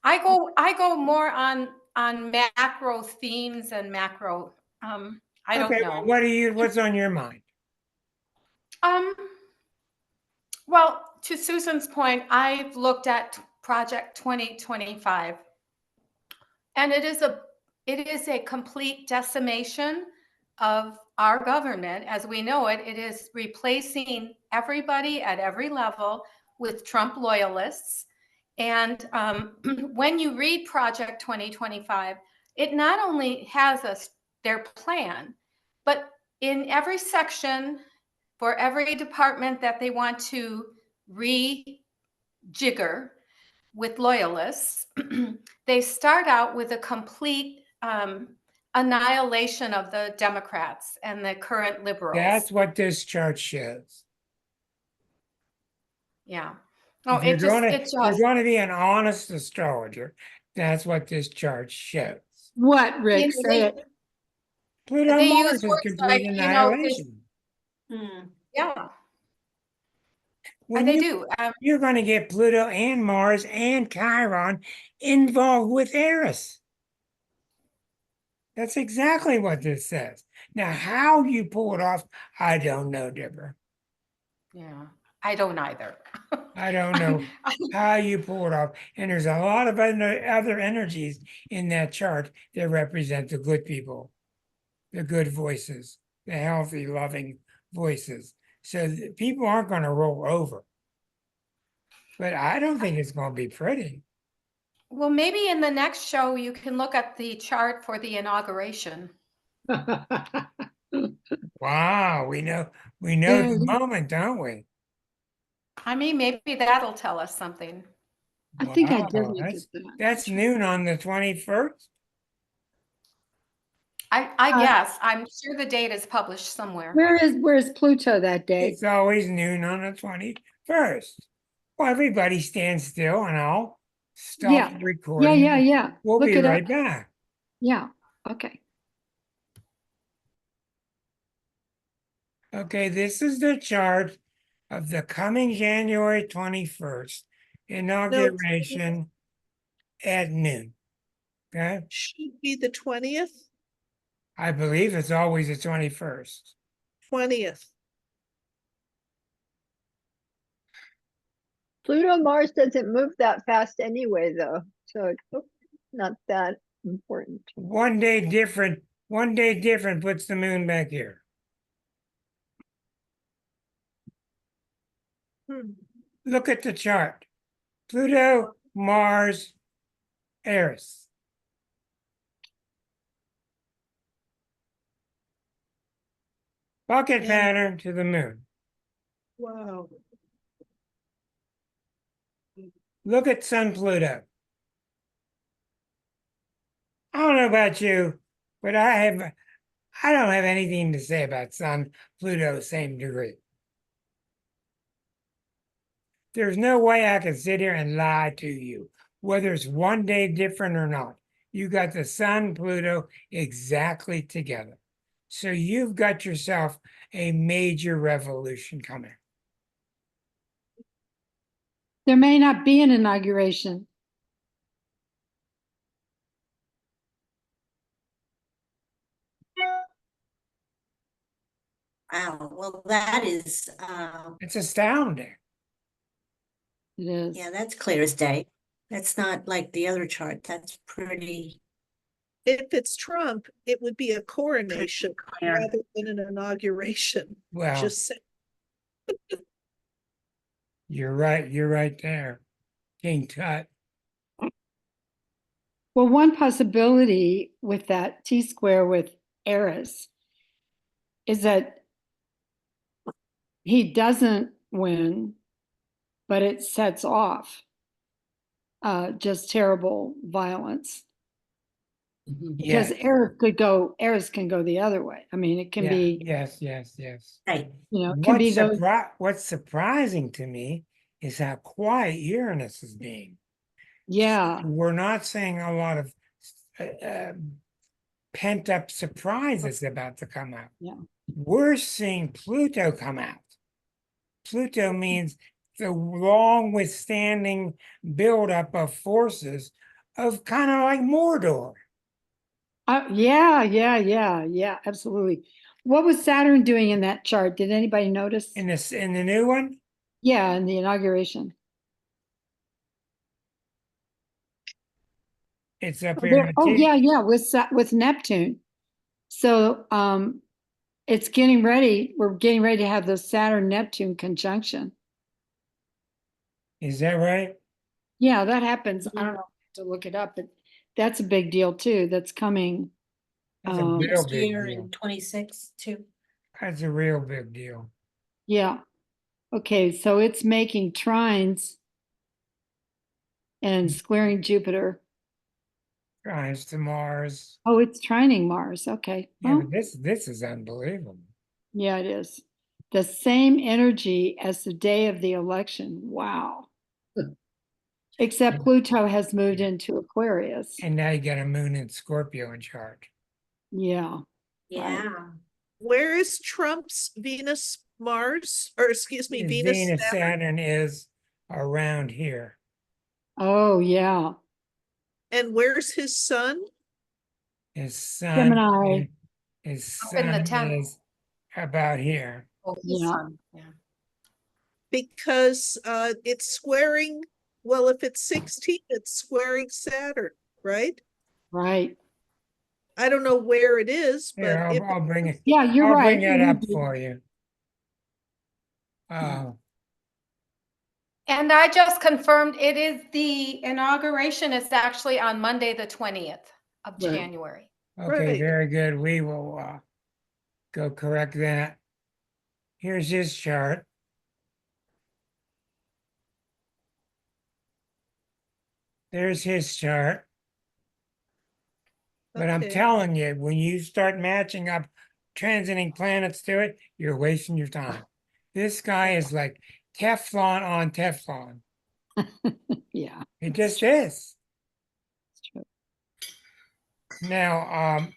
I go more on macro themes and macro. I don't Okay, know. well, what's on your mind? Um. Well, to Susan's point, I've looked at Project 2025, and it is a complete decimation of our government as we know it. It is replacing everybody at every level with Trump loyalists. And when you read Project 2025, it not only has their plan, but in every section, for every department that they want to rejigger with loyalists, they start out with a complete annihilation of the Democrats and the current liberals. That's what this chart shows. Yeah. Oh, If you're going to be an honest astrologer, that's what this chart shows. What, Rick? You know, Say it. Pluto they Mars use is words complete like, annihilation. yeah, When they you, do. You're going to get Pluto and Mars and Chiron involved with Eris. That's exactly what this says. Now, how you pull it off, I don't know, Deborah. Yeah, I don't either. I don't know how you pull it off. And there's a lot of other energies in that chart that represent the good people, the good voices, the healthy, loving voices. So people aren't going to roll over. But I don't think it's going to be pretty. Well, maybe in the next show, you can look at the chart for the inauguration. Wow, we know Yeah, the yeah. moment, don't we? I mean, maybe that'll tell us something. I think I Wow, did look at that. that's noon on the 21st. I guess. I'm sure the date is published somewhere. Where's Pluto that day? It's always noon on the 21st. Well, everybody stand still and I'll stop Yeah. recording. Yeah. We'll Look be it right up. back. Yeah. Okay. Okay, this is the chart of the coming January 21st inauguration at noon. Okay, Should be the 20th. I believe it's always the 21st. 20th. Pluto Mars doesn't move that fast anyway, though, so it's not that important. 1 day different. 1 day different puts the moon back here. Hmm. Look at the chart. Pluto, Mars, Eris. Bucket Yeah. pattern to the moon. Wow. Look at Sun Pluto. I don't know about you, but I don't have anything to say about Sun Pluto same degree. There's no way I can sit here and lie to you, whether it's 1 day different or not. You got the Sun Pluto exactly together. So you've got yourself a major revolution coming. There may not be an inauguration. Wow, well, that is, It's astounding. It is. yeah, that's clear as day. That's not like the other chart. That's pretty. If it's Trump, it would be a coronation clear. rather than an inauguration. Well, Just say, you're right. You're right there. King Tut. Well, one possibility with that T-square with Eris is that he doesn't win, but it sets off just terrible violence. Because Yes. Eris can go the other way. I mean, it can Yeah. be, Yes. Yes. Yes. Right. it can be those. What's surprising to me is how quiet Uranus is being. Yeah, We're not seeing a lot of pent up surprises about to come out. Yeah. We're seeing Pluto come out. Pluto means the long withstanding buildup of forces of kind of like Mordor. yeah, absolutely. What was Saturn doing in that chart? Did anybody notice? In the new one, Yeah, in the inauguration. it's up here. In the Oh, T. yeah, with Neptune. So it's getting ready. We're getting ready to have the Saturn Neptune conjunction. Is that right? Yeah, that happens. I don't know, to look it up, but that's a big deal too. That's coming. That's a real Next big year deal. in 26 too. That's a real big deal. Yeah. Okay, so it's making trines and squaring Jupiter. Trines to Mars. Oh, it's trining Mars. Okay. Yeah, Well, but this is unbelievable. yeah, it is. The same energy as the day of the election. Wow. Except Pluto has moved into Aquarius. And now you got a moon in Scorpio in chart. Yeah. Yeah. where is Trump's Venus Mars, or excuse me, His Venus Venus Saturn? Saturn is around here. Oh, yeah. And where's his sun? His sun, Gemini. his Up in the sun 10th. is about here. Oh, Yeah. yeah. Because it's squaring, well, if it's 16, it's squaring Saturn, right? Right. I don't know where it is, Here, but if I'll bring it. Yeah, you're I'll right. bring that It up would be. for you. And I just confirmed the inauguration is actually on Monday, the 20th of Right. January. Okay, Right. very good. We will go correct that. Here's his chart. There's his chart. But I'm okay. telling you, when you start matching up transiting planets to it, you're wasting your time. This guy is like Teflon on Teflon. Yeah. It just is. It's true. Now,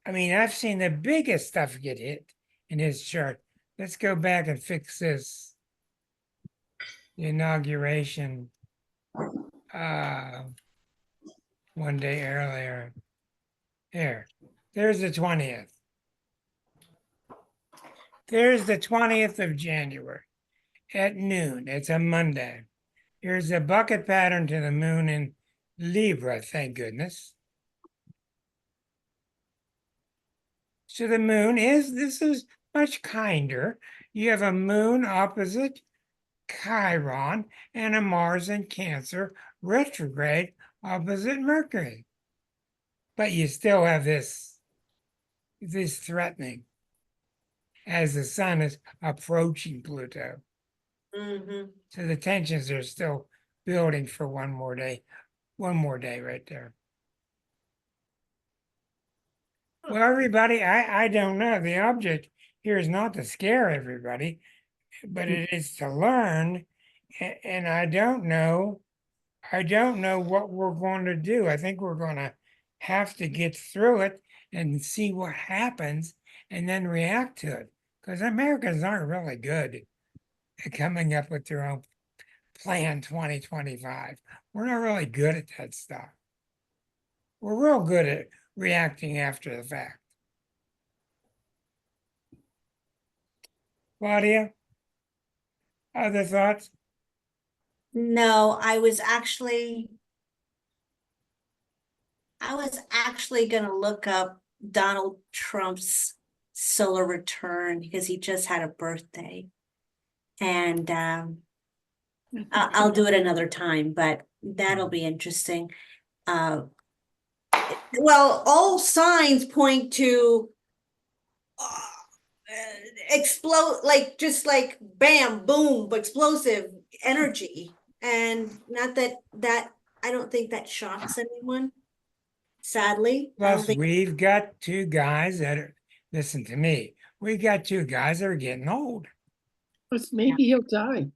I mean, I've seen the biggest stuff get hit in his chart. Let's go back and fix this. The inauguration 1 day earlier. Here. There's the 20th. There's the 20th of January at noon. It's a Monday. Here's a bucket pattern to the moon in Libra, thank goodness. So the moon this is much kinder. You have a moon opposite Chiron and a Mars in Cancer retrograde opposite Mercury. But you still have this threatening as the sun is approaching Pluto. Mhm. So the tensions are still building for one more day right there. Well, everybody, I don't know. The object here is not to scare everybody, but it is to learn. And I don't know what we're going to do. I think we're going to have to get through it and see what happens and then react to it. Because Americans aren't really good at coming up with their own plan 2025. We're not really good at that stuff. We're real good at reacting after the fact. Claudia, other thoughts? No, I was actually gonna look up Donald Trump's solar return because he just had a birthday. And I'll do it another time, but that'll be interesting. Well, all signs point to explode, like just like bam, boom, explosive energy. And not that I don't think that shocks anyone. Sadly, I don't Plus, think. we've got two guys that are, listen to me, we got two guys that are getting old. Maybe he'll die.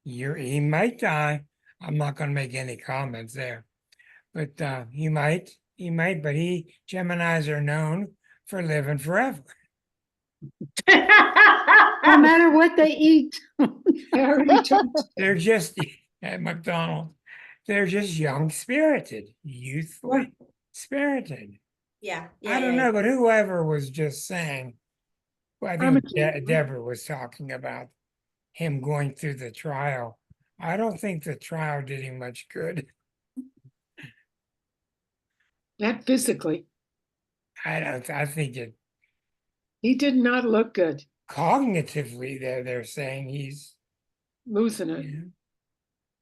He might die. I'm not going to make any comments there, but he might, but Geminis are known for living forever. No matter what they eat. They're just at McDonald's. They're just young spirited, youthfully spirited. Yeah, I don't know, but whoever was just saying, well, I think Deborah was talking about him going through the trial. I don't think the trial did him much good. Not physically. I think it He did not look good. cognitively they're saying he's Losing it.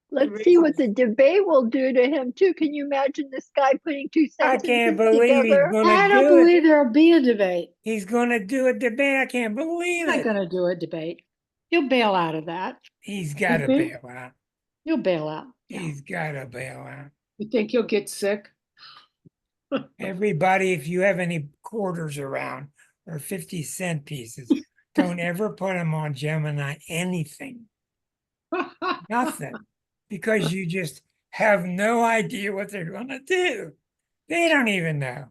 Let's see what the debate will do to him too. Can you imagine this guy putting two I sentences can't believe he's together? going I to don't do it. believe there'll be a debate. He's going to do a debate. I can't believe He's not it. going to do a debate. He'll bail out of that. He's got to You think? bail out. He'll bail out. Yeah. He's got to bail out. You think he'll get sick? Everybody, if you have any quarters around or 50-cent pieces, don't ever put them on Gemini anything. Nothing. Because you just have no idea what they're going to do. They don't even know.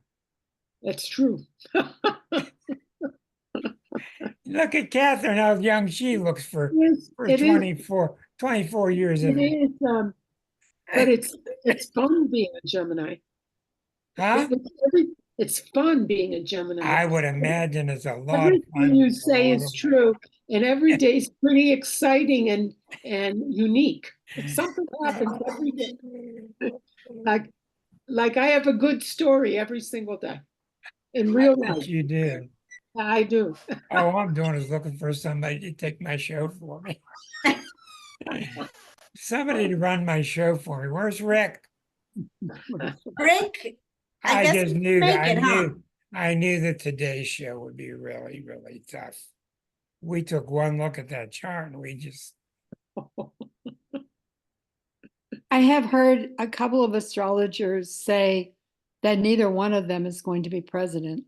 That's true. Look at Catherine, how young she looks for It is. 24 years of It age. is. But it's fun being a Gemini. Huh? It's fun being a Gemini. I would imagine it's a lot of fun. Everything you say is true, and every day is pretty exciting and unique. Something happens every day. Like I have a good story every single day in real Yes, life. you do. I do. All I'm doing is looking for somebody to take my show for me. Somebody to run my show for me. Where's Rick? Rick, I guess just we knew make that. it, huh? I knew that today's show would be really, really tough. We took one look at that chart and we just I have heard a couple of astrologers say that neither one of them is going to be president.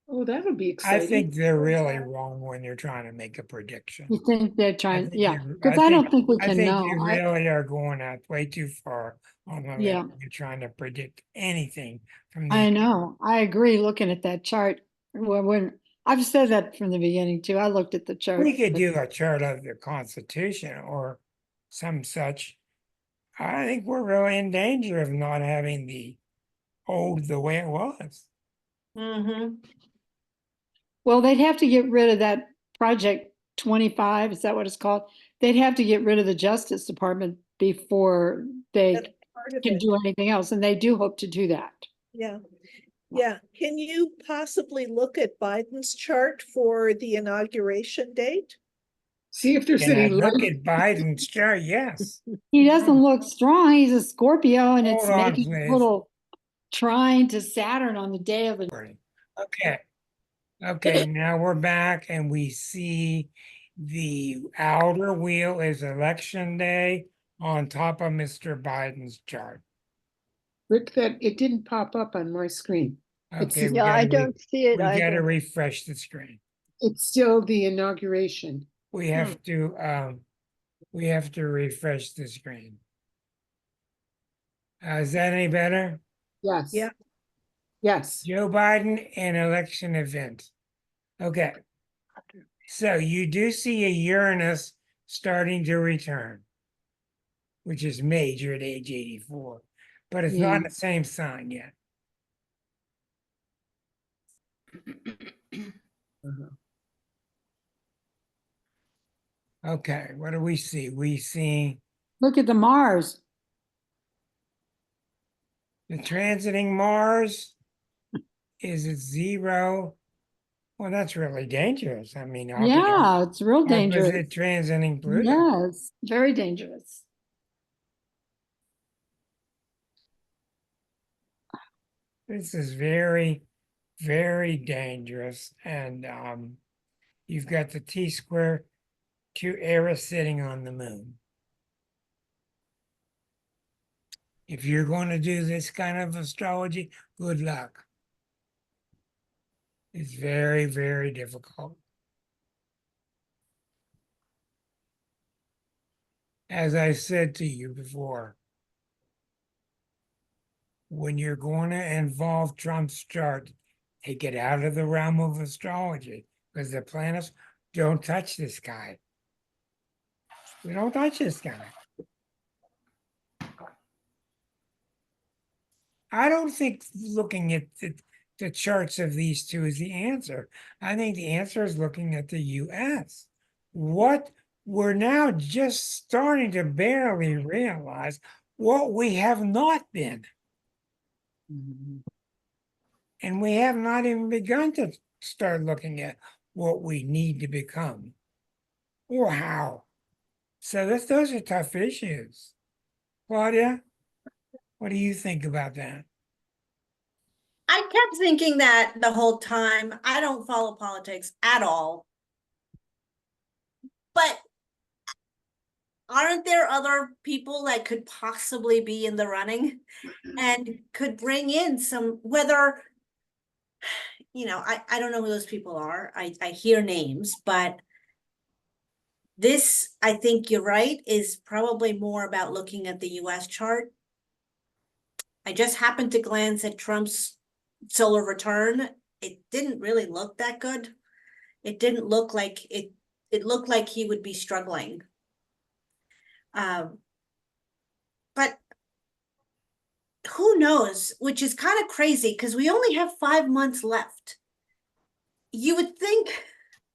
Oh, that'll be I exciting. think they're really wrong when you're trying to make a prediction. You think they're trying, think yeah, you're- because I don't think we I can think know. you really are going out way too far on the Yeah. limb. You're trying to predict anything from I the know, I agree, looking at that chart. When I've said that from the beginning too. I looked at the chart. we could but- do a chart of the Constitution or some such. I think we're really in danger of not having the way it was. Mm-hmm. Well, they'd have to get rid of that Project 25, is that what it's called? They'd have to get rid of the Justice Department before they That's part of can it. do anything else, and they do hope to do that. Yeah. Yeah. Can you possibly look at Biden's chart for the inauguration date? See if there's Can I any look light. at Biden's chart? Yes. He doesn't look strong. He's a Scorpio, and it's Hold on, making a please. little trine to Saturn on the day of the. Okay. Okay, now we're back and we see the outer wheel is election day on top of Mr. Biden's chart. Rick, that it didn't pop up on my screen. It's Okay, just- we Yeah, I gotta re- don't see it we gotta either. refresh the screen. It's still the inauguration. We have to refresh the screen. Is that any better? Yes. Yeah. Yes. Joe Biden and election event. Okay. So you do see a Uranus starting to return, which is major at age 84, but it's not in the same sign yet. Okay, what do we see? We see Look at the Mars. the transiting Mars is at 0. Well, that's really dangerous. I mean, Yeah, it's real dangerous. opposite transiting Pluto. Yes, very dangerous. This is very, very dangerous. And you've got the T-square to Eris sitting on the moon. If you're going to do this kind of astrology, good luck. It's very, very difficult. As I said to you before, when you're going to involve Trump's chart, take it out of the realm of astrology because the planets don't touch this guy. We don't touch this guy. I don't think looking at the charts of these two is the answer. I think the answer is looking at the US. What we're now just starting to barely realize what we have not been. And we have not even begun to start looking at what we need to become or how. So those are tough issues. Claudia, what do you think about that? I kept thinking that the whole time. I don't follow politics at all. But aren't there other people that could possibly be in the running and could bring in some, whether, I don't know who those people are. I hear names, but this, I think you're right, is probably more about looking at the US chart. I just happened to glance at Trump's solar return. It didn't really look that good. It didn't look like it looked like he would be struggling. But who knows, which is kind of crazy because we only have 5 months left. You would think.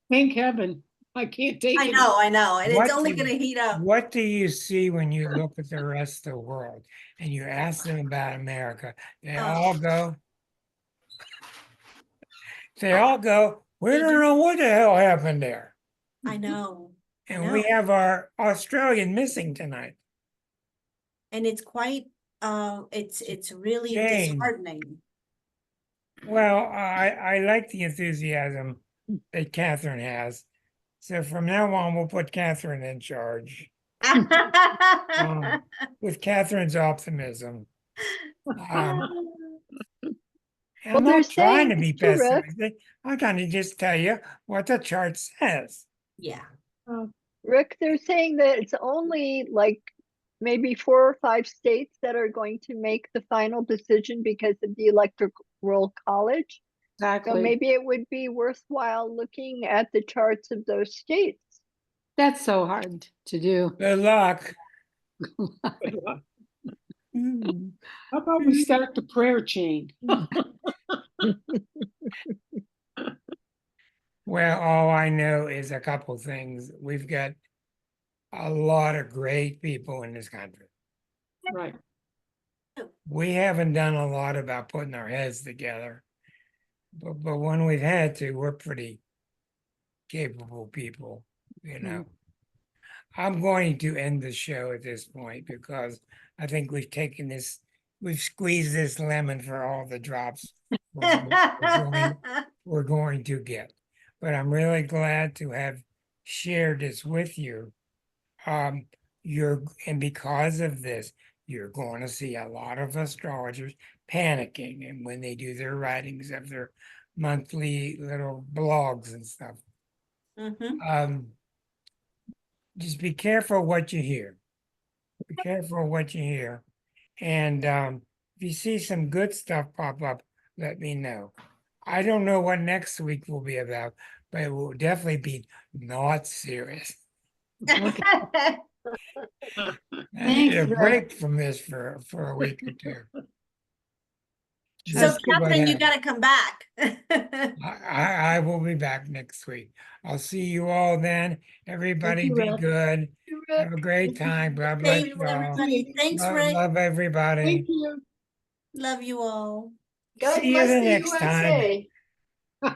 Thank heaven. I can't take it. I know, and What it's only do- going to heat up. What do you see when you look at the rest of the world and you ask them about America? They all go, we don't know what the hell happened there. I know. And we have our Australian missing tonight. And it's quite, it's really Jane. disheartening. Well, I like the enthusiasm that Catherine has. So from now on, we'll put Catherine in charge. With Catherine's optimism. I'm Well, not they're trying to saying be too, Rick. pessimistic. I'm trying to just tell you what the chart says. Yeah. Rick, they're saying that it's only like maybe 4 or 5 states that are going to make the final decision because of the electoral college. So Exactly. maybe it would be worthwhile looking at the charts of those states. That's so hard to do. Good luck. How about we start the prayer chain? Well, all I know is a couple things. We've got a lot of great people in this country. Right. We haven't done a lot about putting our heads together. But when we've had to, we're pretty capable people, you know. I'm going to end the show at this point because I think we've squeezed this lemon for all the drops we're going to get. But I'm really glad to have shared this with you. And because of this, you're going to see a lot of astrologers panicking, and when they do their writings of their monthly little blogs and stuff. Mhm. Just be careful what you hear. Be careful what you hear. And if you see some good stuff pop up, let me know. I don't know what next week will be about, but it will definitely be not serious. I need a Thanks, Rick. break from this for a week or two. So Just see what Catherine, you happens. gotta come back. I will be back next week. I'll see you all then. Everybody you, be Rick. good. you, Rick. Have a great time. God bless Thank you all. everybody. Thanks, Rick. Love everybody. Thank you. Love you all. God See you bless the the next time. USA.